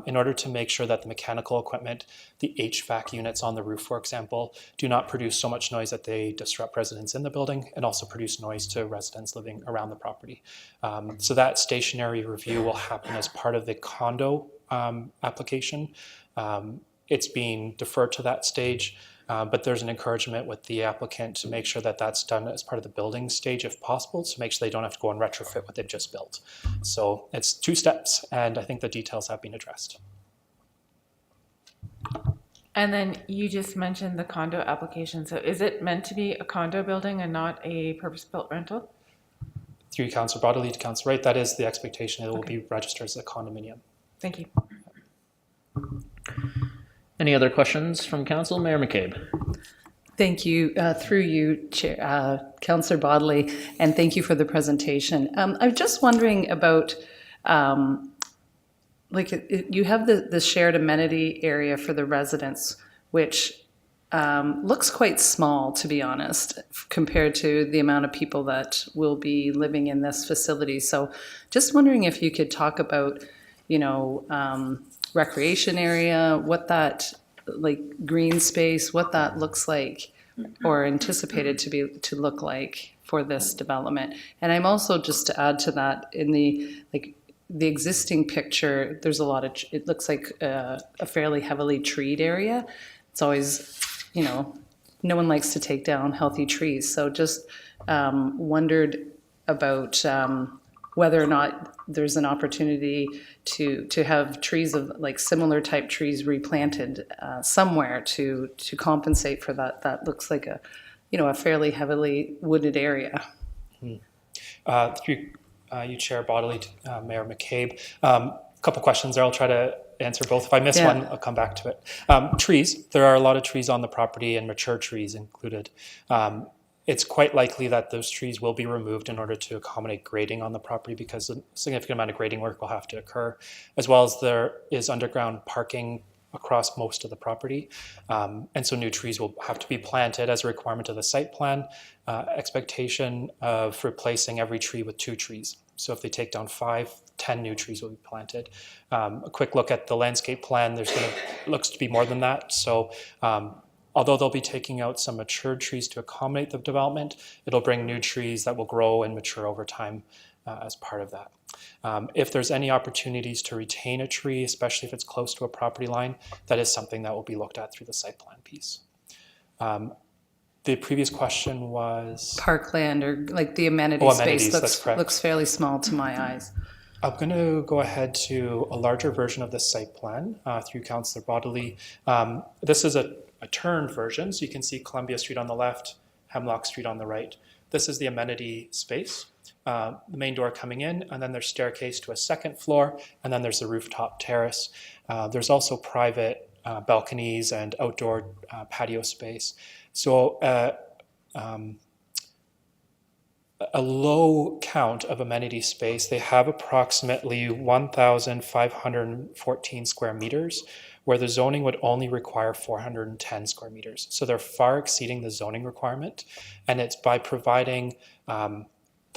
in order to make sure that the mechanical equipment, the HVAC units on the roof, for example, do not produce so much noise that they disrupt residents in the building and also produce noise to residents living around the property. So that stationary review will happen as part of the condo application. It's being deferred to that stage. But there's an encouragement with the applicant to make sure that that's done as part of the building stage if possible, to make sure they don't have to go and retrofit what they've just built. So it's 2 steps, and I think the details have been addressed. And then you just mentioned the condo application. So is it meant to be a condo building and not a purpose-built rental? Through Councillor Bodley to Councillor Wright, that is the expectation. It will be registered as a condominium. Thank you. Any other questions from council? Mayor McCabe. Thank you. Through you, Chair, Councillor Bodley, and thank you for the presentation. I'm just wondering about, you have the shared amenity area for the residents, which looks quite small, to be honest, compared to the amount of people that will be living in this facility. So just wondering if you could talk about, recreation area, what that, green space, what that looks like or anticipated to look like for this development. And I'm also, just to add to that, in the existing picture, there's a lot of, it looks like a fairly heavily treed area. It's always, no one likes to take down healthy trees. So just wondered about whether or not there's an opportunity to have trees of similar type trees replanted somewhere to compensate for that. That looks like a fairly heavily wooded area. Through you, Chair Bodley, Mayor McCabe. A couple questions there. I'll try to answer both. If I miss one, I'll come back to it. Trees. There are a lot of trees on the property and mature trees included. It's quite likely that those trees will be removed in order to accommodate grading on the property, because a significant amount of grading work will have to occur, as well as there is underground parking across most of the property. And so new trees will have to be planted as a requirement of the site plan. Expectation of replacing every tree with 2 trees. So if they take down 5, 10 new trees will be planted. A quick look at the landscape plan, looks to be more than that. So although they'll be taking out some mature trees to accommodate the development, it'll bring new trees that will grow and mature over time as part of that. If there's any opportunities to retain a tree, especially if it's close to a property line, that is something that will be looked at through the site plan piece. The previous question was, Parkland or like the amenity amenities, space that's correct. looks fairly small to my eyes. I'm going to go ahead to a larger version of this site plan through Councillor Bodley. This is a turned version, so you can see Columbia Street on the left, Hemlock Street on the right. This is the amenity space, the main door coming in, and then there's staircase to a second floor, and then there's the rooftop terrace. There's also private balconies and outdoor patio space. So a low count of amenity space. They have approximately 1,514 square meters, where the zoning would only require 410 square meters. So they're far exceeding the zoning requirement. And it's by providing the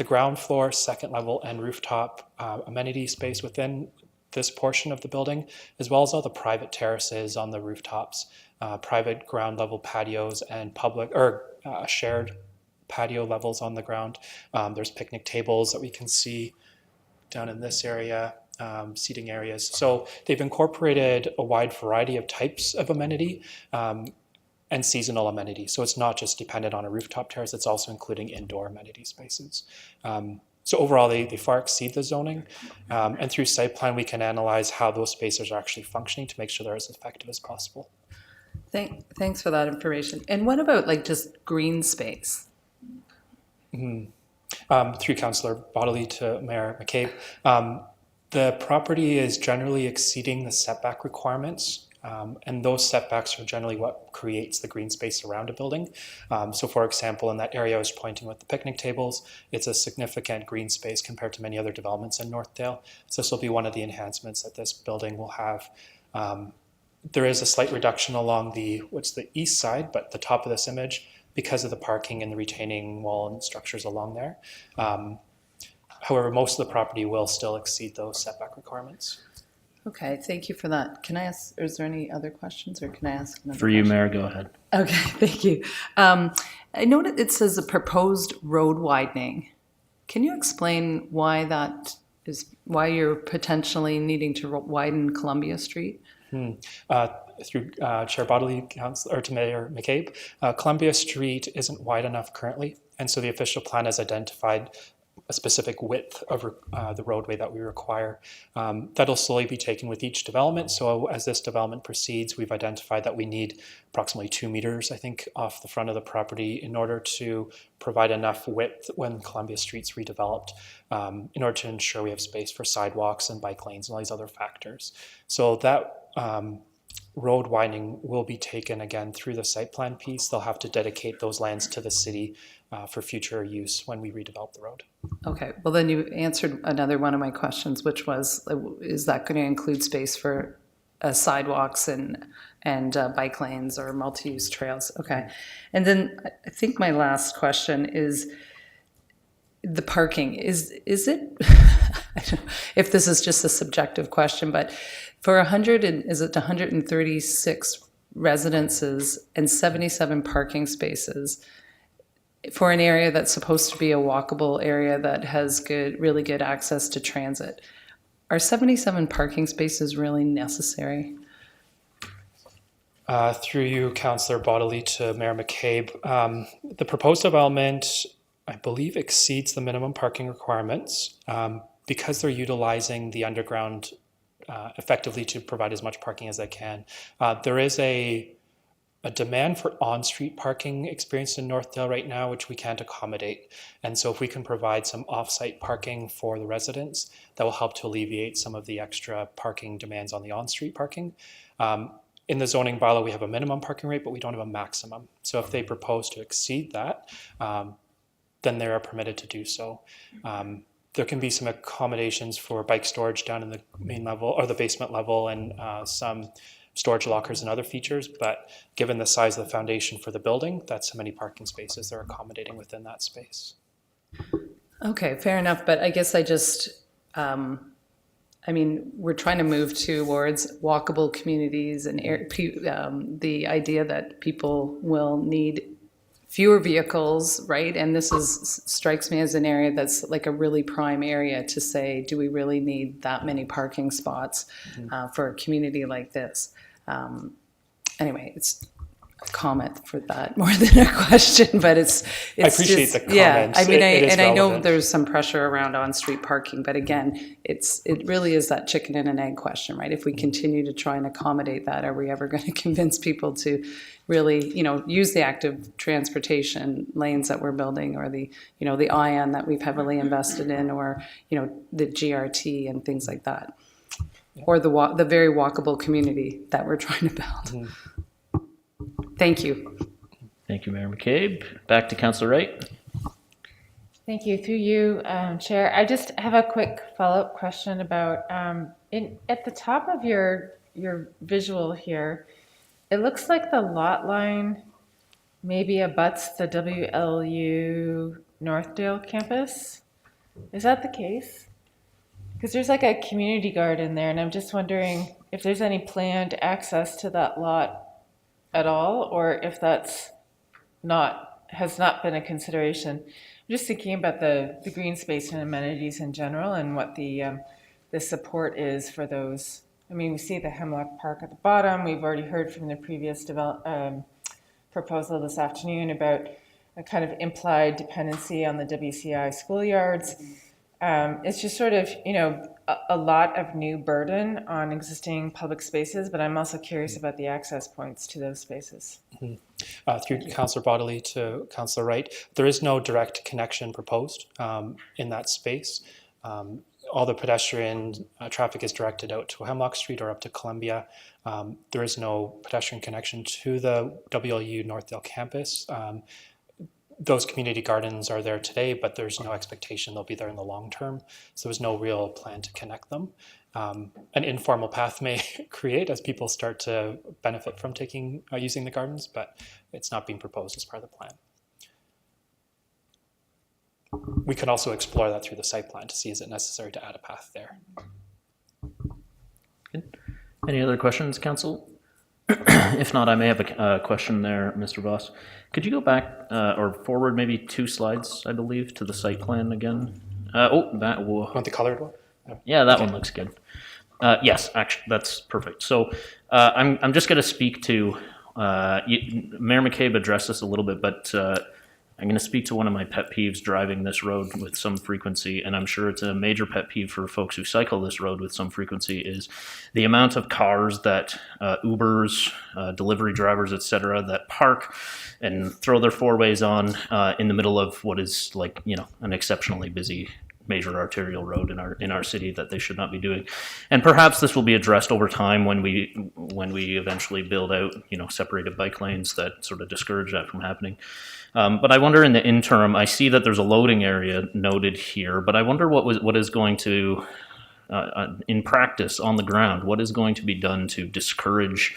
ground floor, second level, and rooftop amenity space within this portion of the building, as well as all the private terraces on the rooftops, private ground level patios, and public or shared patio levels on the ground. There's picnic tables that we can see down in this area, seating areas. So they've incorporated a wide variety of types of amenity and seasonal amenity. So it's not just dependent on a rooftop terrace, it's also including indoor amenity spaces. So overall, they far exceed the zoning. And through site plan, we can analyze how those spaces are actually functioning to make sure they're as effective as possible. Thanks for that information. And what about like just green space? Through Councillor Bodley to Mayor McCabe, the property is generally exceeding the setback requirements, and those setbacks are generally what creates the green space around a building. So for example, in that area I was pointing with the picnic tables, it's a significant green space compared to many other developments in Northdale. So this will be one of the enhancements that this building will have. There is a slight reduction along the east side, but the top of this image, because of the parking and the retaining wall and structures along there. However, most of the property will still exceed those setback requirements. Okay, thank you for that. Can I ask, is there any other questions or can I ask another For you, question? Mayor, go ahead. Okay, thank you. I noted it says a proposed road widening. Can you explain why why you're potentially needing to widen Columbia Street? Through Chair Bodley, or to Mayor McCabe, Columbia Street isn't wide enough currently, and so the official plan has identified a specific width of the roadway that we require. That'll slowly be taken with each development. So as this development proceeds, we've identified that we need approximately 2 meters, I think, off the front of the property in order to provide enough width when Columbia Street's redeveloped, in order to ensure we have space for sidewalks and bike lanes and all these other factors. So that road widening will be taken again through the site plan piece. They'll have to dedicate those lands to the city for future use when we redevelop the road. Okay, well then you answered another one of my questions, which was, is that going to include space for sidewalks and bike lanes or multi-use trails? Okay, and then I think my last question is the parking. Is it, I don't know if this is just a subjective question, but for 136 residences and 77 parking spaces, for an area that's supposed to be a walkable area that has really good access to transit, are 77 parking spaces really necessary? Through you, Councillor Bodley to Mayor McCabe, the proposed development, I believe, exceeds the minimum parking requirements because they're utilizing the underground effectively to provide as much parking as they can. There is a demand for on-street parking experienced in Northdale right now, which we can't accommodate. And so if we can provide some off-site parking for the residents, that will help to alleviate some of the extra parking demands on the on-street parking. In the zoning bylaw, we have a minimum parking rate, but we don't have a maximum. So if they propose to exceed that, then they are permitted to do so. There can be some accommodations for bike storage down in the main level or the basement level, and some storage lockers and other features, but given the size of the foundation for the building, that's how many parking spaces they're accommodating within that space. Okay, fair enough, but I guess I just, we're trying to move towards walkable communities and the idea that people will need fewer vehicles, right? And this strikes me as an area that's like a really prime area to say, do we really need that many parking spots for a community like this? Anyway, comment for that more than a question, but it's I appreciate just, the comments. yeah, I mean, It is I know relevant. there's some pressure around on-street parking, but again, it really is that chicken and an egg question, right? If we continue to try and accommodate that, are we ever going to convince people to really, use the active transportation lanes that we're building, or the, the ION that we've heavily invested in, or, the GRT and things like that? Or the very walkable community that we're trying to build. Thank you. Thank you, Mayor McCabe. Back to Councillor Wright. Thank you. Through you, Chair. I just have a quick follow-up question about at the top of your visual here. It looks like the lot line maybe abuts the WLU Northdale campus. Is that the case? Because there's like a community garden there, and I'm just wondering if there's any planned access to that lot at all, or if that's has not been a consideration. I'm just thinking about the green space and amenities in general, and what the support is for those. I mean, we see the Hemlock Park at the bottom. We've already heard from the previous proposal this afternoon about a kind of implied dependency on the WCI schoolyards. It's just sort of, a lot of new burden on existing public spaces, but I'm also curious about the access points to those spaces. Through Councillor Bodley to Councillor Wright, there is no direct connection proposed in that space. All the pedestrian traffic is directed out to Hemlock Street or up to Columbia. There is no pedestrian connection to the WLU Northdale campus. Those community gardens are there today, but there's no expectation they'll be there in the long term. So there's no real plan to connect them. An informal path may create as people start to benefit from using the gardens, but it's not being proposed as part of the plan. We can also explore that through the site plan to see is it necessary to add a path there. Good. Any other questions, Council? If not, I may have a question there, Mr. Voss. Could you go back or forward maybe 2 slides, I believe, to the site plan again? That will. Want the colored one? Yeah, that one looks good. Yes, actually, that's perfect. So I'm just going to speak to, Mayor McCabe addressed this a little bit, but I'm going to speak to one of my pet peeves driving this road with some frequency, and I'm sure it's a major pet peeve for folks who cycle this road with some frequency, is the amount of cars that Ubers, delivery drivers, etc., that park and throw their 4-ways on in the middle of what is like, an exceptionally busy major arterial road in our city that they should not be doing. And perhaps this will be addressed over time when we eventually build out, separated bike lanes that sort of discourage that from happening. But I wonder in the interim, I see that there's a loading area noted here, but I wonder what is going to, in practice on the ground, what is going to be done to discourage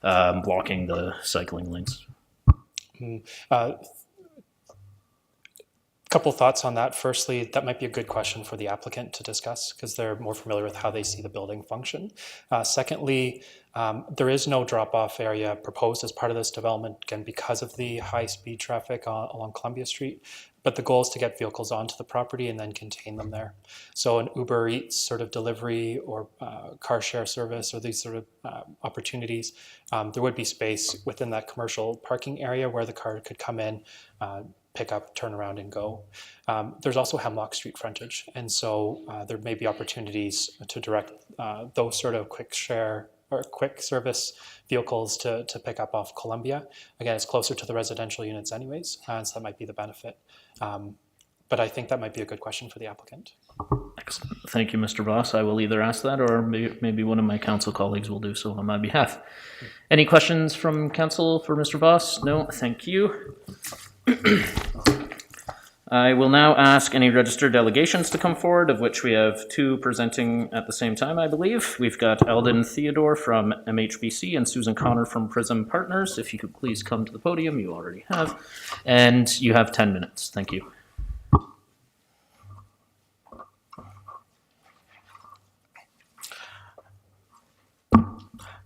blocking the cycling lanes? Couple thoughts on that. Firstly, that might be a good question for the applicant to discuss because they're more familiar with how they see the building function. Secondly, there is no drop-off area proposed as part of this development, again, because of the high-speed traffic along Columbia Street. But the goal is to get vehicles onto the property and then contain them there. So an Uber Eats sort of delivery or car share service or these sort of opportunities, there would be space within that commercial parking area where the car could come in, pick up, turn around, and go. There's also Hemlock Street frontage, and so there may be opportunities to direct those sort of quick share or quick service vehicles to pick up off Columbia. Again, it's closer to the residential units anyways, so that might be the benefit. But I think that might be a good question for the applicant. Excellent. Thank you, Mr. Voss. I will either ask that or maybe one of my council colleagues will do so on my behalf. Any questions from council for Mr. Voss? No, thank you. I will now ask any registered delegations to come forward, of which we have 2 presenting at the same time, I believe. We've got Eldon Theodore from MHBC and Susan Connor from Prism Partners. If you could please come to the podium, you already have. And you have 10 minutes. Thank you.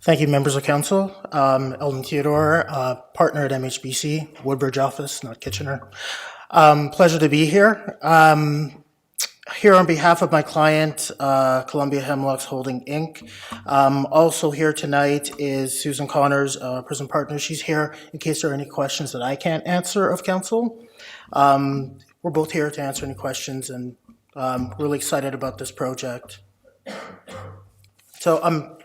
Thank you, members of council. Eldon Theodore, partner at MHBC, Woodbridge office, not Kitchener. Pleasure to be here. here on behalf of my client, Columbia Hemlocks Holding Inc. Also here tonight is Susan Connors, prison partner. She's here in case there are any questions that I can't answer of council. We're both here to answer any questions, and really excited about this project. So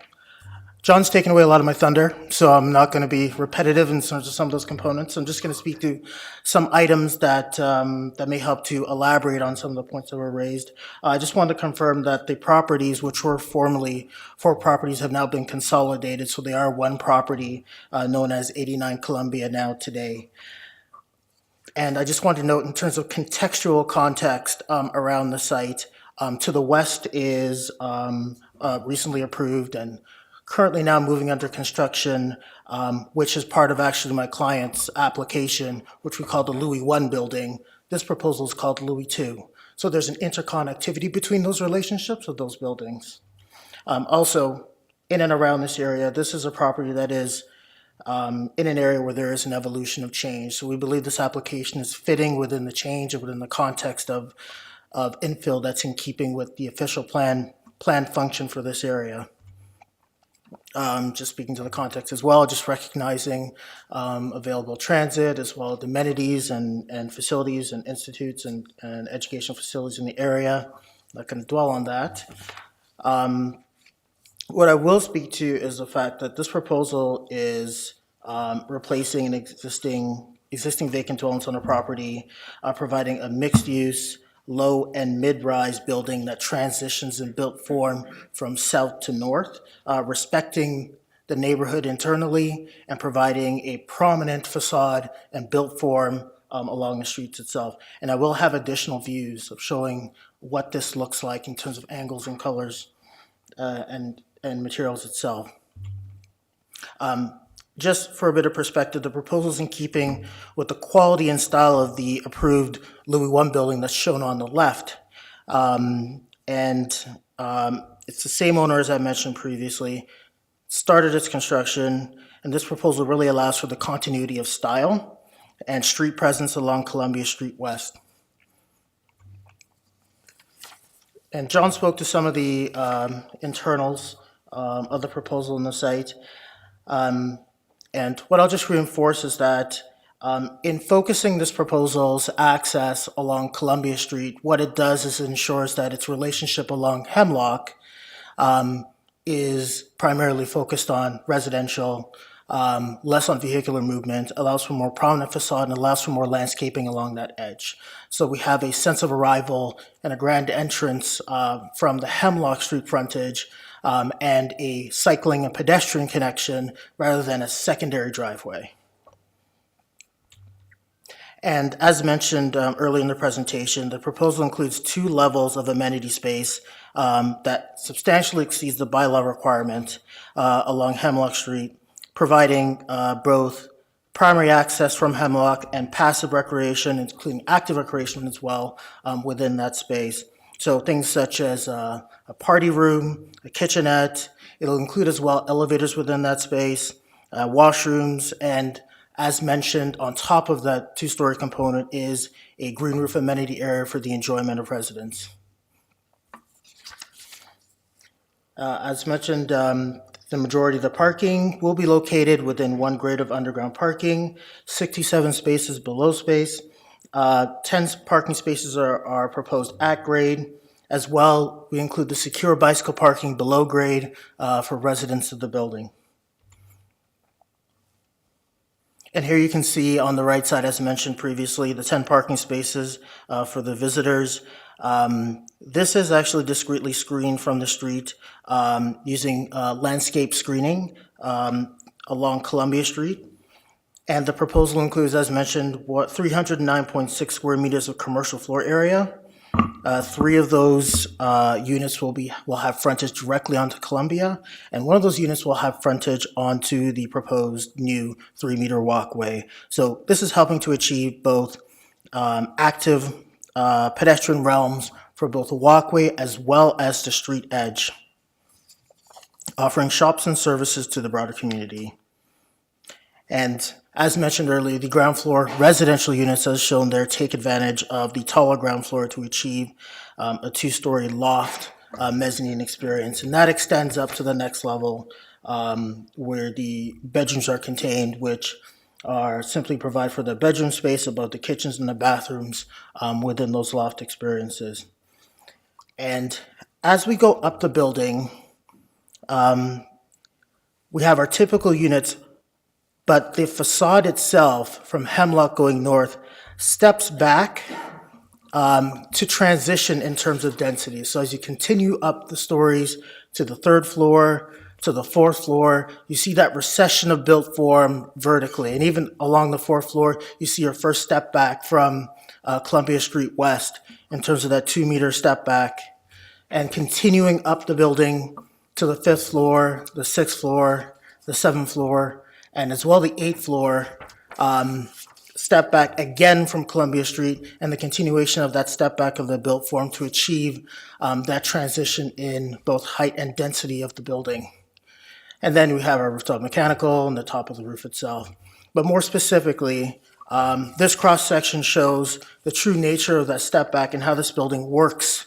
John's taken away a lot of my thunder, so I'm not going to be repetitive in terms of some of those components. I'm just going to speak to some items that that may help to elaborate on some of the points that were raised. I just wanted to confirm that the properties, which were formerly 4 properties, have now been consolidated, so they are one property known as 89 Columbia now today. And I just want to note in terms of contextual context around the site, to the west is recently approved and currently now moving under construction, which is part of actually my client's application, which we call the Louis 1 building. This proposal is called Louis 2. So there's an interconnectivity between those relationships of those buildings. Also, in and around this area, this is a property that is in an area where there is an evolution of change. So we believe this application is fitting within the change and within the context of infill that's in keeping with the official plan function for this area. Just speaking to the context as well, just recognizing available transit as well as amenities and facilities and institutes and educational facilities in the area. I'm not going to dwell on that. What I will speak to is the fact that this proposal is replacing an existing vacant dwellings on a property, providing a mixed-use, low and mid-rise building that transitions in built form from south to north, respecting the neighborhood internally and providing a prominent facade and built form along the streets itself. And I will have additional views of showing what this looks like in terms of angles and colors and materials itself. Just for a bit of perspective, the proposal is in keeping with the quality and style of the approved Louis 1 building that's shown on the left. It's the same owner as I mentioned previously, started its construction, and this proposal really allows for the continuity of style and street presence along Columbia Street West. And John spoke to some of the internals of the proposal in the site. And what I'll just reinforce is that in focusing this proposal's access along Columbia Street, what it does is ensures that its relationship along Hemlock is primarily focused on residential, less on vehicular movement, allows for more prominent facade, and allows for more landscaping along that edge. So we have a sense of arrival and a grand entrance from the Hemlock Street frontage, and a cycling and pedestrian connection rather than a secondary driveway. And as mentioned earlier in the presentation, the proposal includes 2 levels of amenity space that substantially exceeds the bylaw requirement along Hemlock Street, providing both primary access from Hemlock and passive recreation, including active recreation as well, within that space. So things such as a party room, a kitchenette. It'll include as well elevators within that space, washrooms, and as mentioned, on top of that 2-story component is a green roof amenity area for the enjoyment of residents. As mentioned, the majority of the parking will be located within 1 grade of underground parking, 67 spaces below space. 10 parking spaces are proposed at grade. As well, we include the secure bicycle parking below grade for residents of the building. And here you can see on the right side, as mentioned previously, the 10 parking spaces for the visitors. This is actually discreetly screened from the street using landscape screening along Columbia Street. And the proposal includes, as mentioned, 309.6 square meters of commercial floor area. 3 of those units will have frontage directly onto Columbia, and 1 of those units will have frontage onto the proposed new 3-meter walkway. So this is helping to achieve both active pedestrian realms for both the walkway as well as the street edge, offering shops and services to the broader community. And As mentioned earlier, the ground floor residential units, as shown there, take advantage of the taller ground floor to achieve a two-story loft mezzanine experience. And that extends up to the next level where the bedrooms are contained, which are simply provide for the bedroom space above the kitchens and the bathrooms within those loft experiences. And as we go up the building, we have our typical units, but the facade itself from Hemlock going north steps back to transition in terms of density. So as you continue up the stories to the third floor, to the fourth floor, you see that recession of built form vertically. And even along the fourth floor, you see your first step back from Columbia Street West in terms of that 2-meter step back. And continuing up the building to the 5th floor, the 6th floor, the 7th floor, and as well the 8th floor, step back again from Columbia Street, and the continuation of that step back of the built form to achieve that transition in both height and density of the building. And then we have our rooftop mechanical and the top of the roof itself. But more specifically, this cross-section shows the true nature of that step back and how this building works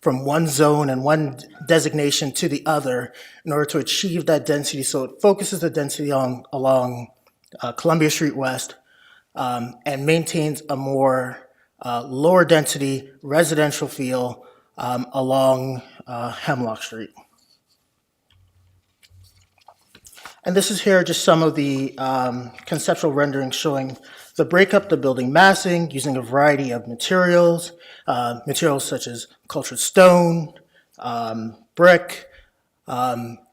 from one zone and one designation to the other in order to achieve that density. So it focuses the density along Columbia Street West and maintains a more lower density residential feel along Hemlock Street. And this is here just some of the conceptual renderings showing the breakup, the building massing, using a variety of materials, materials such as cultured stone, brick,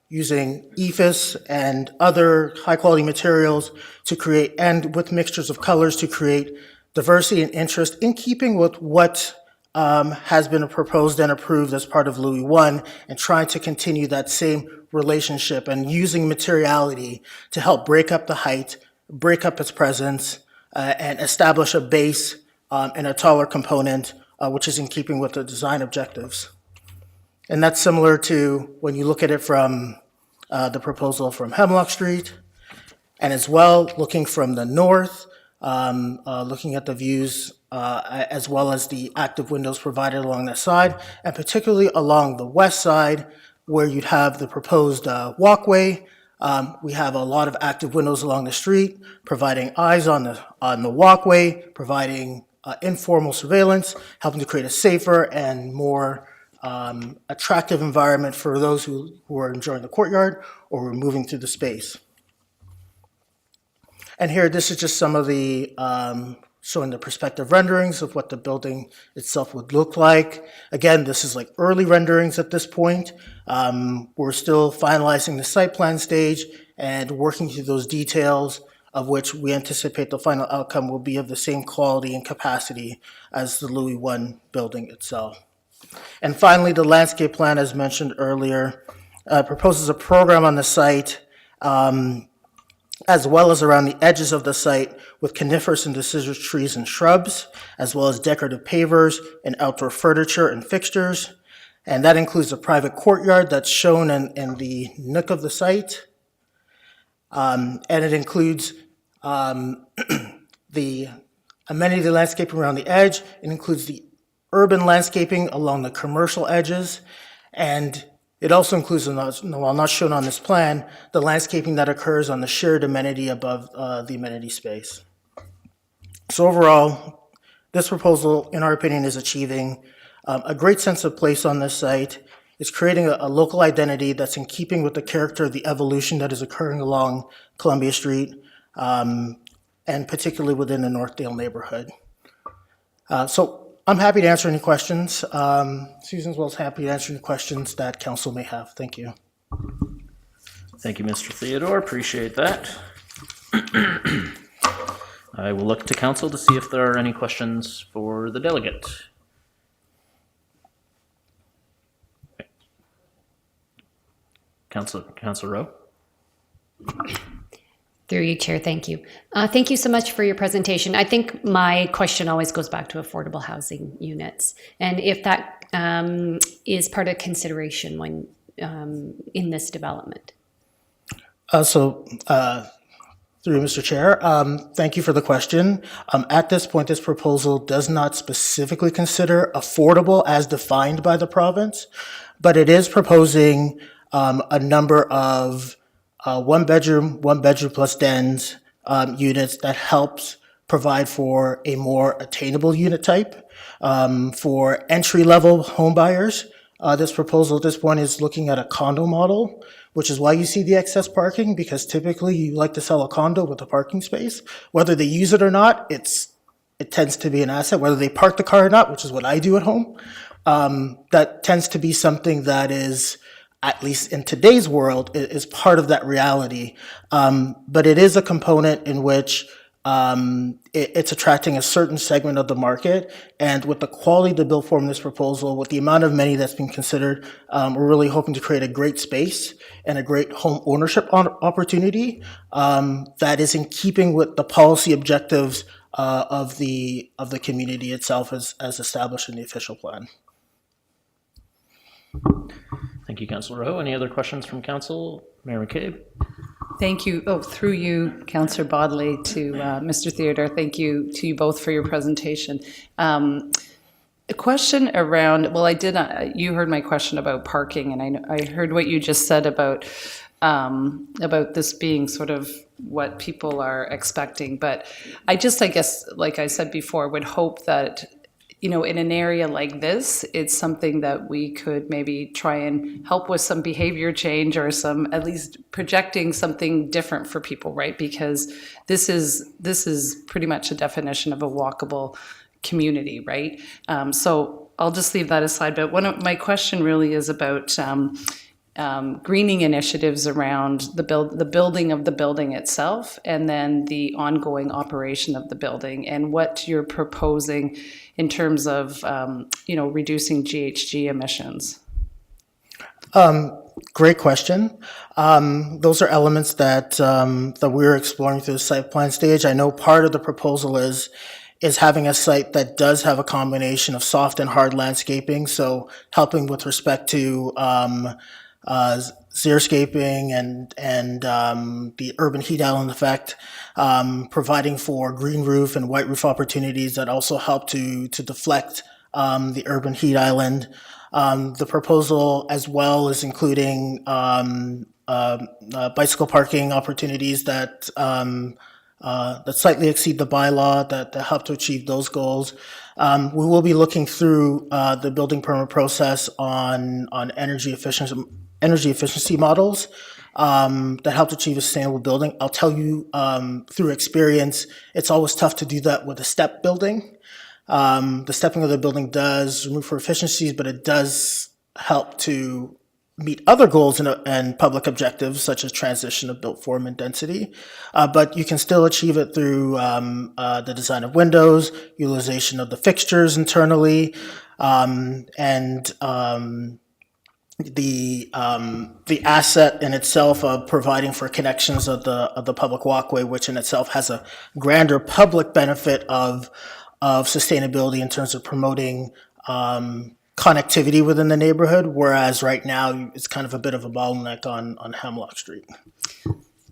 using ephes and other high-quality materials to create, and with mixtures of colors to create diversity and interest in keeping with what has been proposed and approved as part of Louis I, and trying to continue that same relationship and using materiality to help break up the height, break up its presence, and establish a base and a taller component, which is in keeping with the design objectives. And that's similar to when you look at it from the proposal from Hemlock Street, and as well looking from the north, looking at the views as well as the active windows provided along that side, and particularly along the west side where you'd have the proposed walkway. We have a lot of active windows along the street, providing eyes on the walkway, providing informal surveillance, helping to create a safer and more attractive environment for those who are enjoying the courtyard or who are moving through the space. And here, this is just some of the showing the perspective renderings of what the building itself would look like. Again, this is like early renderings at this point. We're still finalizing the site plan stage and working through those details, of which we anticipate the final outcome will be of the same quality and capacity as the Louis I building itself. And finally, the landscape plan, as mentioned earlier, proposes a program on the site as well as around the edges of the site with coniferous and deciduous trees and shrubs, as well as decorative pavers and outdoor furniture and fixtures. And that includes a private courtyard that's shown in the nook of the site. And it includes the amenity of the landscaping around the edge. It includes the urban landscaping along the commercial edges. And it also includes, while not shown on this plan, the landscaping that occurs on the shared amenity above the amenity space. So overall, this proposal, in our opinion, is achieving a great sense of place on this site. It's creating a local identity that's in keeping with the character of the evolution that is occurring along Columbia Street, and particularly within the Northdale neighborhood. So I'm happy to answer any questions. Susan's well as happy to answer any questions that council may have. Thank you. Thank you, Mr. Theodore. Appreciate that. I will look to council to see if there are any questions for the delegate. Okay. Councilor Rowe. Through you, Chair, thank you. Thank you so much for your presentation. I think my question always goes back to affordable housing units, and if that is part of consideration when in this development. Through Mr. Chair, thank you for the question. At this point, this proposal does not specifically consider affordable as defined by the province, but it is proposing a number of one bedroom plus dens units that helps provide for a more attainable unit type. For entry-level home buyers, this proposal at this point is looking at a condo model, which is why you see the excess parking, because typically you like to sell a condo with a parking space. Whether they use it or not, it tends to be an asset. Whether they park the car or not, which is what I do at home, that tends to be something that is, at least in today's world, is part of that reality. But it is a component in which it's attracting a certain segment of the market. And with the quality of the bill form in this proposal, with the amount of money that's been considered, we're really hoping to create a great space and a great home ownership opportunity that is in keeping with the policy objectives of the community itself as established in the official plan. Thank you, Councillor Rowe. Any other questions from council? Mayor McCabe? Thank you. Oh, through you, Councillor Bodley, to Mr. Theodore. Thank you to you both for your presentation. A question around, well, you heard my question about parking, and I heard what you just said about this being sort of what people are expecting. But I guess, like I said before, would hope that, in an area like this, it's something that we could maybe try and help with some behavior change, or some, at least projecting something different for people, right? Because this is pretty much a definition of a walkable community, right? So I'll just leave that aside. But my question really is about greening initiatives around the building of the building itself, and then the ongoing operation of the building, and what you're proposing in terms of reducing GHG emissions. Great question. Those are elements that we're exploring through the site plan stage. I know part of the proposal is having a site that does have a combination of soft and hard landscaping, so helping with respect to xeriscaping and the urban heat island effect, providing for green roof and white roof opportunities that also help to deflect the urban heat island. The proposal as well is including bicycle parking opportunities that slightly exceed the bylaw that help to achieve those goals. We will be looking through the building permit process on energy efficiency models that help to achieve a sustainable building. I'll tell you through experience, it's always tough to do that with a step building. The stepping of the building does remove for efficiencies, but it does help to meet other goals and public objectives, such as transition of built form and density. But you can still achieve it through the design of windows, utilization of the fixtures internally, and the asset in itself of providing for connections of the public walkway, which in itself has a grander public benefit of sustainability in terms of promoting connectivity within the neighborhood, whereas right now it's kind of a bit of a bottleneck on Hemlock Street.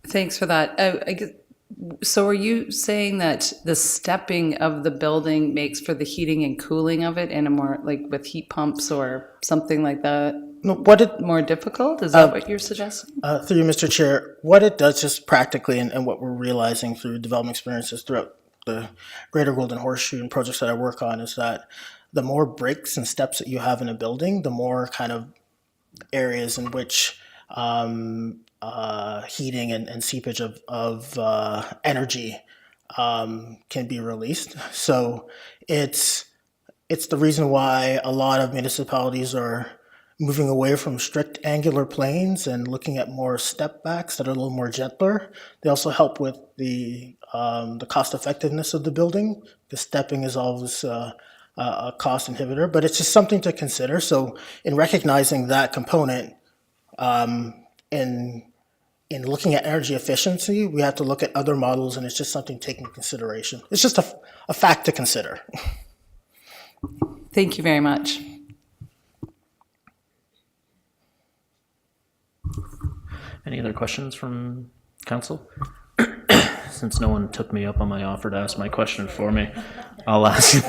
Thanks for that. So are you saying that the stepping of the building makes for the heating and cooling of it in a more, like with heat pumps or something like that? No, more difficult? Is that what you're suggesting? Through you, Mr. Chair, what it does just practically, and what we're realizing through development experiences throughout the Greater Golden Horseshoe and projects that I work on, is that the more breaks and steps that you have in a building, the more kind of areas in which heating and seepage of energy can be released. So it's the reason why a lot of municipalities are moving away from strict angular planes and looking at more step backs that are a little more gentler. They also help with the cost effectiveness of the building. The stepping is always a cost inhibitor, but it's just something to consider. So in recognizing that component, in looking at energy efficiency, we have to look at other models, and it's just something to take into consideration. It's just a fact to consider. Thank you very much. Any other questions from council? since no one took me up on my offer to ask my question for me, I'll ask.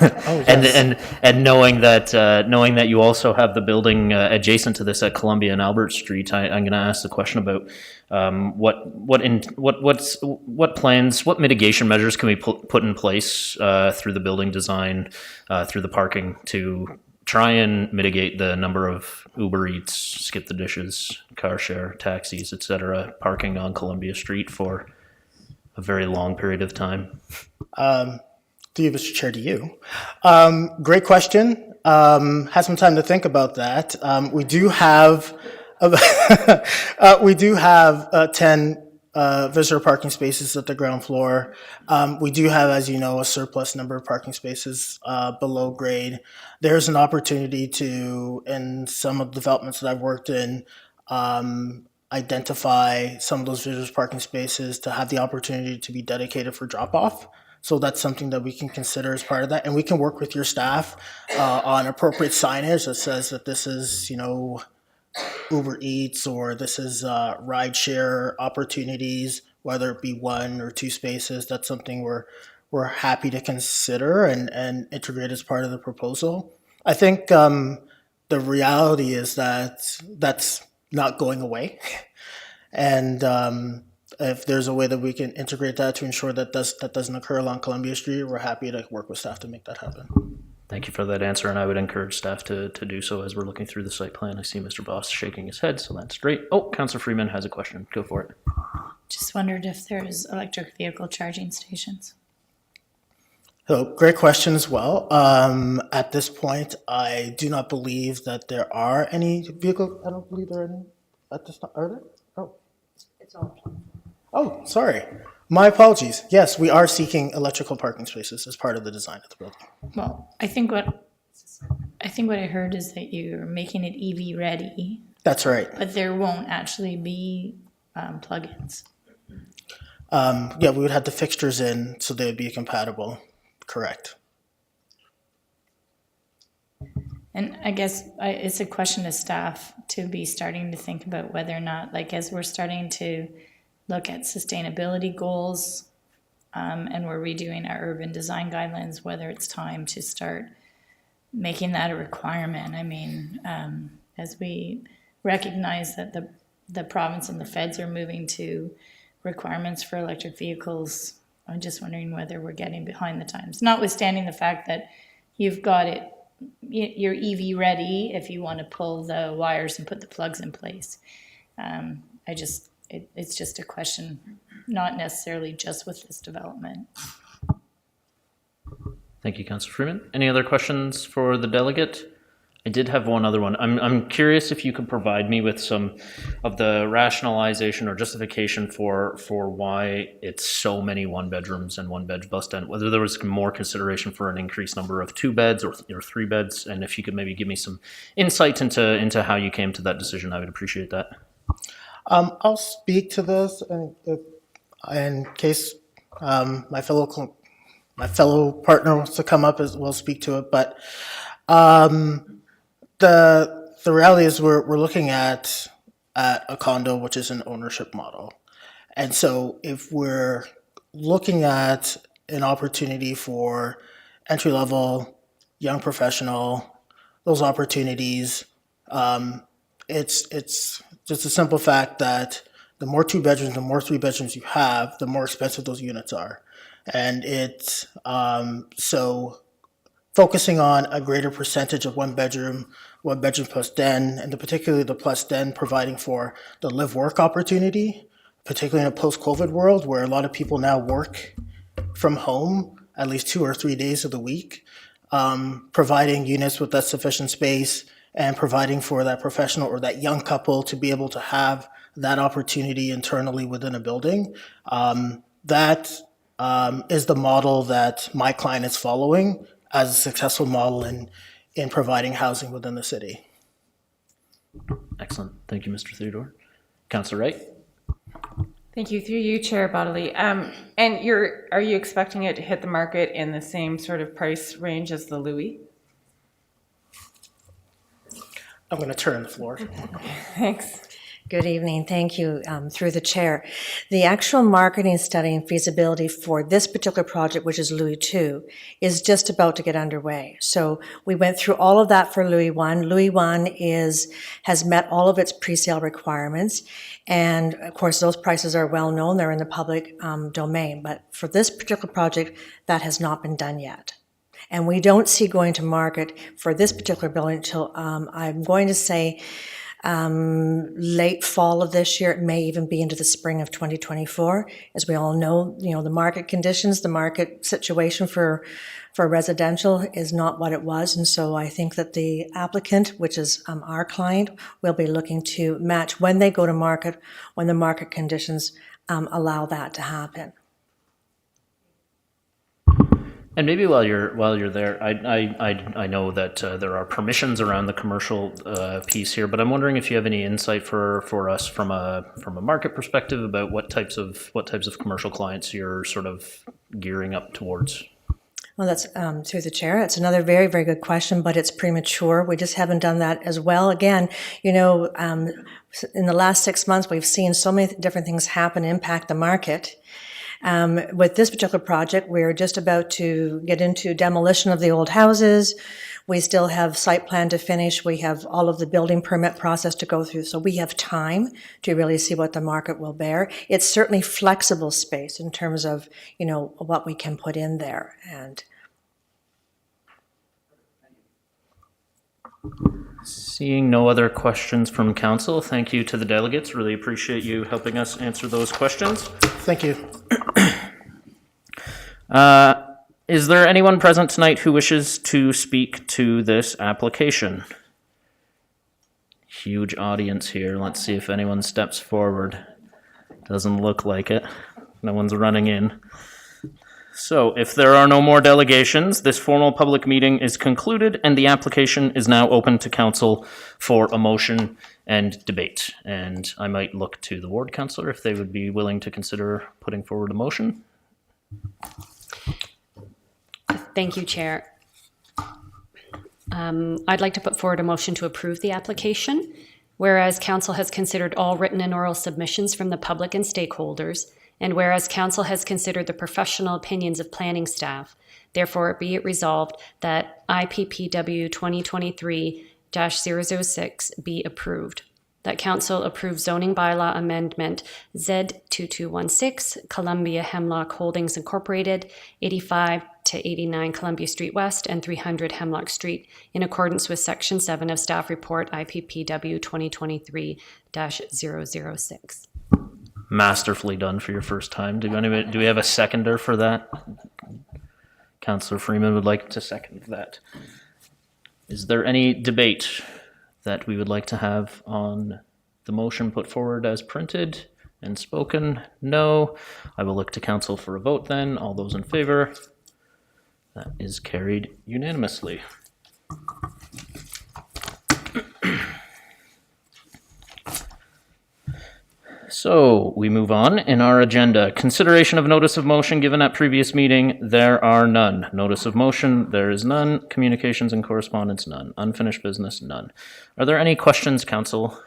And knowing that you also have the building adjacent to this at Columbia and Albert Street, I'm going to ask the question about what plans, what mitigation measures can we put in place through the building design, through the parking to try and mitigate the number of Uber Eats, skip the dishes, car share, taxis, etc., parking on Columbia Street for a very long period of time? Through you, Mr. Chair, to you. Great question. Had some time to think about that. We do have 10 visitor parking spaces at the ground floor. We do have, as you know, a surplus number of parking spaces below grade. There's an opportunity to, in some of the developments that I've worked in, identify some of those visitors parking spaces to have the opportunity to be dedicated for drop-off. So that's something that we can consider as part of that. And we can work with your staff on appropriate signage that says that this is, Uber Eats, or this is rideshare opportunities, whether it be 1 or 2 spaces. That's something we're happy to consider and integrate as part of the proposal. I think the reality is that that's not going away. And if there's a way that we can integrate that to ensure that that doesn't occur along Columbia Street, we're happy to work with staff to make that happen. Thank you for that answer, and I would encourage staff to do so as we're looking through the site plan. I see Mr. Boss shaking his head, so that's great. Oh, Councillor Freeman has a question. Go for it. Just wondered if there's electric vehicle charging stations. So great question as well. At this point, I do not believe that there are any vehicle. I don't believe there are any at this time. Are there? Oh, It's all. oh, sorry. My apologies. Yes, we are seeking electrical parking spaces as part of the design of the building. Well, I think what I heard is that you're making it EV ready, That's right. but there won't actually be plugins. Yeah, we would have the fixtures in so they would be compatible. Correct. And I guess it's a question to staff to be starting to think about whether or not, like, as we're starting to look at sustainability goals and we're redoing our urban design guidelines, whether it's time to start making that a requirement. I mean, as we recognize that the province and the feds are moving to requirements for electric vehicles, I'm just wondering whether we're getting behind the times, notwithstanding the fact that you've got it, you're EV ready if you want to pull the wires and put the plugs in place. It's just a question, not necessarily just with this development. Thank you, Councillor Freeman. Any other questions for the delegate? I did have one other one. I'm curious if you could provide me with some of the rationalization or justification for why it's so many 1 bedrooms and 1 bed bus stand, whether there was more consideration for an increased number of 2 beds or 3 beds, and if you could maybe give me some insight into how you came to that decision, I would appreciate that. I'll speak to this in case my fellow partner wants to come up, we'll speak to it. But the reality is we're looking at a condo, which is an ownership model. And so if we're looking at an opportunity for entry-level, young professional, those opportunities, it's just a simple fact that the more 2 bedrooms, the more 3 bedrooms you have, the more expensive those units are. And it's so focusing on a greater percentage of 1 bedroom plus den, and particularly the plus den providing for the live-work opportunity, particularly in a post-COVID world where a lot of people now work from home at least 2 or 3 days of the week, providing units with that sufficient space and providing for that professional or that young couple to be able to have that opportunity internally within a building. That is the model that my client is following as a successful model in providing housing within the city. Excellent. Thank you, Mr. Theodore. Councillor Wright? Thank you. Through you, Chair Bodley. And are you expecting it to hit the market in the same sort of price range as the Louis? I'm going to turn the floor. Thanks. Good evening. Thank you, through the chair. The actual marketing study and feasibility for this particular project, which is Louis 2, is just about to get underway. So we went through all of that for Louis 1. Louis 1 has met all of its pre-sale requirements. And of course, those prices are well known. They're in the public domain. But for this particular project, that has not been done yet. And we don't see going to market for this particular building until, I'm going to say, late fall of this year. It may even be into the spring of 2024. As we all know, the market conditions, the market situation for residential is not what it was. And so I think that the applicant, which is our client, will be looking to match when they go to market, when the market conditions allow that to happen. And maybe while you're there, I know that there are permissions around the commercial piece here, but I'm wondering if you have any insight for us from a market perspective about what types of commercial clients you're sort of gearing up towards. Well, that's through the chair. It's another very, very good question, but it's premature. We just haven't done that as well. Again, in the last 6 months, we've seen so many different things happen, impact the market. With this particular project, we're just about to get into demolition of the old houses. We still have site plan to finish. We have all of the building permit process to go through. So we have time to really see what the market will bear. It's certainly flexible space in terms of, what we can put in there. And seeing no other questions from council, thank you to the delegates. Really appreciate you helping us answer those questions. Thank you. Is there anyone present tonight who wishes to speak to this application? Huge audience here. Let's see if anyone steps forward. Doesn't look like it. No one's running in. So if there are no more delegations, this formal public meeting is concluded and the application is now open to council for a motion and debate. And I might look to the ward councillor if they would be willing to consider putting forward a motion. Thank you, Chair. I'd like to put forward a motion to approve the application. Whereas council has considered all written and oral submissions from the public and stakeholders, and whereas council has considered the professional opinions of planning staff, therefore be it resolved that IPPW 2023-006 be approved. That council approve zoning bylaw amendment Z2216, Columbia Hemlock Holdings Incorporated, 85 to 89 Columbia Street West and 300 Hemlock Street, in accordance with Section 7 of Staff Report IPPW 2023-006. Masterfully done for your first time. Do we have a seconder for that? Councillor Freeman would like to second that. Is there any debate that we would like to have on the motion put forward as printed and spoken? No. I will look to council for a vote then. All those in favor? That is carried unanimously. So we move on in our agenda. Consideration of notice of motion given at previous meeting. There are none. Notice of motion, there is none. Communications and correspondence, none. Unfinished business, none. Are there any questions, council,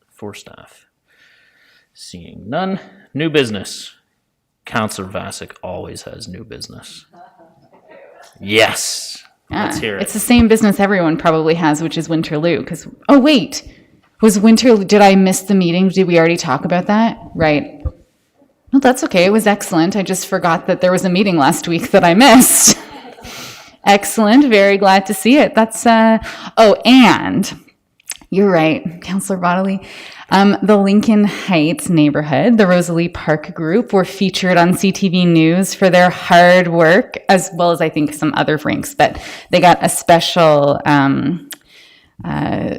for staff? Seeing none. New business. Councillor Vasic always has new business. Yes. Let's hear it. It's the same business everyone probably has, which is Waterloo. Oh, wait. Was did I miss the meeting? Did we already talk about that? Right. Well, that's okay. It was excellent. I just forgot that there was a meeting last week that I missed. Excellent. Very glad to see it. That's, and you're right, Councillor Bodley. The Lincoln Heights neighborhood, the Rosalie Park group, were featured on CTV News for their hard work, as well as I think some other Franks, but they got a special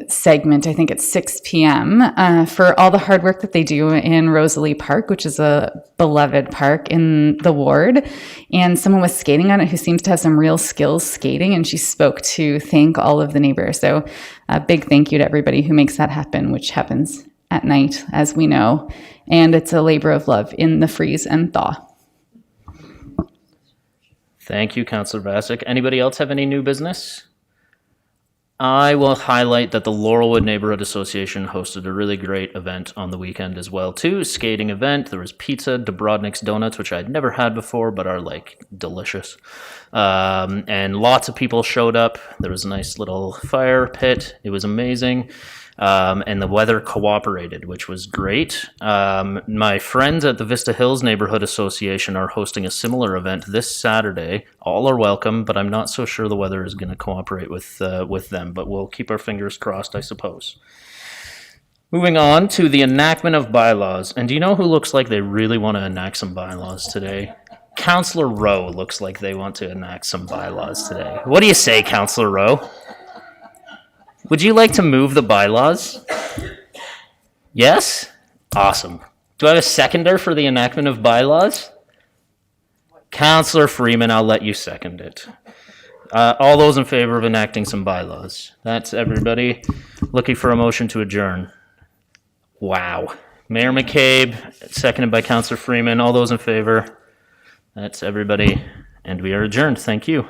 segment, I think it's 6 p.m., for all the hard work that they do in Rosalie Park, which is a beloved park in the ward. And someone was skating on it who seems to have some real skills skating, and she spoke to thank all of the neighbors. So a big thank you to everybody who makes that happen, which happens at night, as we know. And it's a labor of love in the freeze and thaw. Thank you, Councillor Vasic. Anybody else have any new business? I will highlight that the Laurelwood Neighborhood Association hosted a really great event on the weekend as well, too. Skating event. There was pizza, Dobrodnik's Donuts, which I'd never had before, but are like delicious. And lots of people showed up. There was a nice little fire pit. It was amazing. And the weather cooperated, which was great. My friends at the Vista Hills Neighborhood Association are hosting a similar event this Saturday. All are welcome, but I'm not so sure the weather is going to cooperate with them, but we'll keep our fingers crossed, I suppose. Moving on to the enactment of bylaws. And do you know who looks like they really want to enact some bylaws today? Councillor Rowe looks like they want to enact some bylaws today. What do you say, Councillor Rowe? Would you like to move the bylaws? Yes? Awesome. Do I have a seconder for the enactment of bylaws? Councillor Freeman, I'll let you second it. All those in favor of enacting some bylaws? That's everybody. Looking for a motion to adjourn. Wow. Mayor McCabe, seconded by Councillor Freeman. All those in favor? That's everybody. And we are adjourned. Thank you.